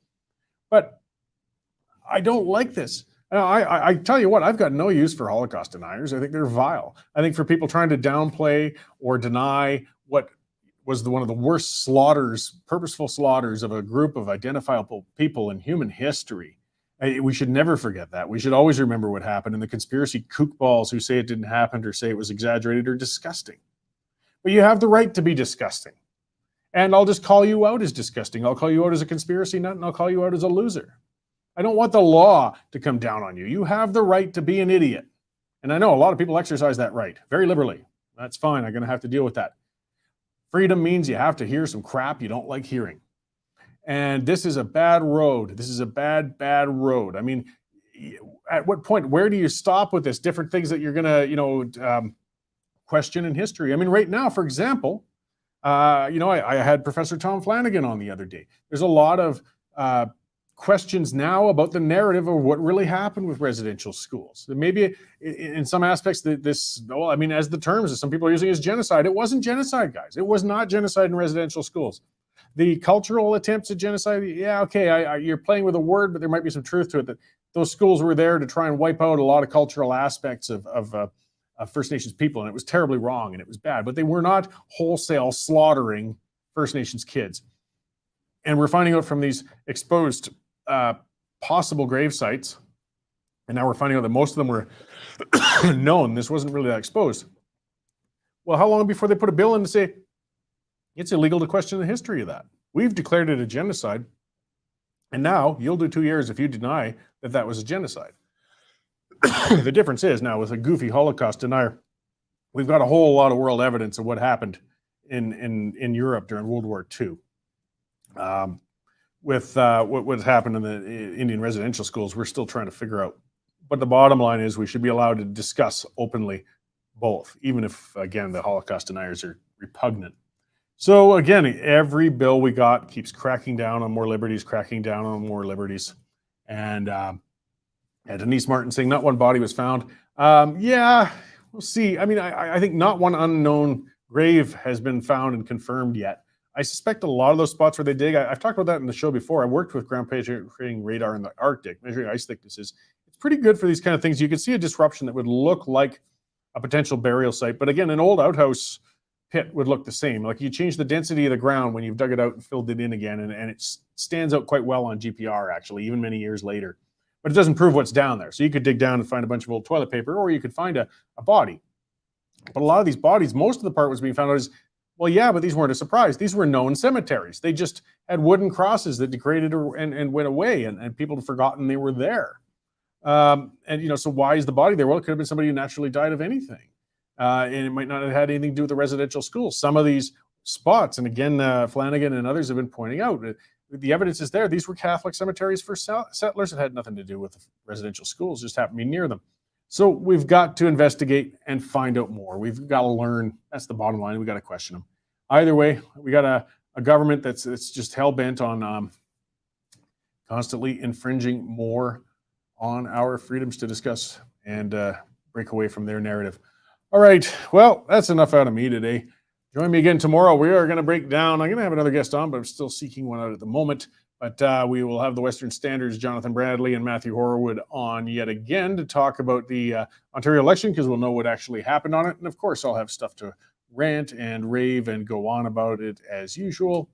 But I don't like this. I tell you what, I've got no use for Holocaust deniers. I think they're vile. I think for people trying to downplay or deny what was one of the worst slaughters, purposeful slaughters of a group of identifiable people in human history, we should never forget that. We should always remember what happened. And the conspiracy kookballs who say it didn't happen or say it was exaggerated are disgusting. But you have the right to be disgusting. And I'll just call you out as disgusting. I'll call you out as a conspiracy nut, and I'll call you out as a loser. I don't want the law to come down on you. You have the right to be an idiot. And I know a lot of people exercise that right very liberally. That's fine. I'm going to have to deal with that. Freedom means you have to hear some crap you don't like hearing. And this is a bad road. This is a bad, bad road. I mean, at what point, where do you stop with this? Different things that you're going to, question in history. I mean, right now, for example, I had Professor Tom Flanagan on the other day. There's a lot of questions now about the narrative of what really happened with residential schools. Maybe in some aspects, as the terms that some people are using is genocide. It wasn't genocide, guys. It was not genocide in residential schools. The cultural attempts at genocide, yeah, okay, you're playing with a word, but there might be some truth to it, that those schools were there to try and wipe out a lot of cultural aspects of First Nations people, and it was terribly wrong and it was bad, but they were not wholesale slaughtering First Nations kids. And we're finding out from these exposed possible grave sites, and now we're finding out that most of them were known. This wasn't really that exposed. Well, how long before they put a bill in to say it's illegal to question the history of that? We've declared it a genocide, and now you'll do 2 years if you deny that that was a genocide. The difference is now, with a goofy Holocaust denier, we've got a whole lot of world evidence of what happened in Europe during World War II. With what happened in the Indian residential schools, we're still trying to figure out. But the bottom line is we should be allowed to discuss openly both, even if, again, the Holocaust deniers are repugnant. So, again, every bill we got keeps cracking down on more liberties, And Denise Martin saying not one body was found. Yeah, we'll see. I mean, I think not one unknown grave has been found and confirmed yet. I suspect a lot of those spots where they dig, I've talked about that in the show before. I worked with ground penetrating radar in the Arctic, measuring ice thicknesses. It's pretty good for these kind of things. You can see a disruption that would look like a potential burial site. But again, an old outhouse pit would look the same. Like, you change the density of the ground when you've dug it out and filled it in again, and it stands out quite well on GPR, actually, even many years later. But it doesn't prove what's down there. So you could dig down and find a bunch of old toilet paper, or you could find a body. But a lot of these bodies, most of the part was being found out is, well, yeah, but these weren't a surprise. These were known cemeteries. They just had wooden crosses that degraded and went away, and people had forgotten they were there. So why is the body there? Well, it could have been somebody who naturally died of anything. And it might not have had anything to do with the residential schools. Some of these spots, and again, Flanagan and others have been pointing out, the evidence is there. These were Catholic cemeteries for settlers. It had nothing to do with the residential schools, just happened to be near them. So we've got to investigate and find out more. We've got to learn. That's the bottom line. We got to question them. Either way, we got a government that's just hell-bent on constantly infringing more on our freedoms to discuss and break away from their narrative. All right, well, that's enough out of me today. Join me again tomorrow. We are going to break down. I'm going to have another guest on, but I'm still seeking one out at the moment. But we will have the Western Standards, Jonathan Bradley and Matthew Horwood, on yet again to talk about the Ontario election, because we'll know what actually happened on it. And of course, I'll have stuff to rant and rave and go on about it as usual.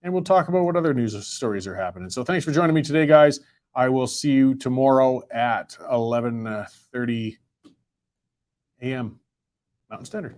And we'll talk about what other news stories are happening. So thanks for joining me today, guys. I will see you tomorrow at 11:30 a.m. Mountain Standard.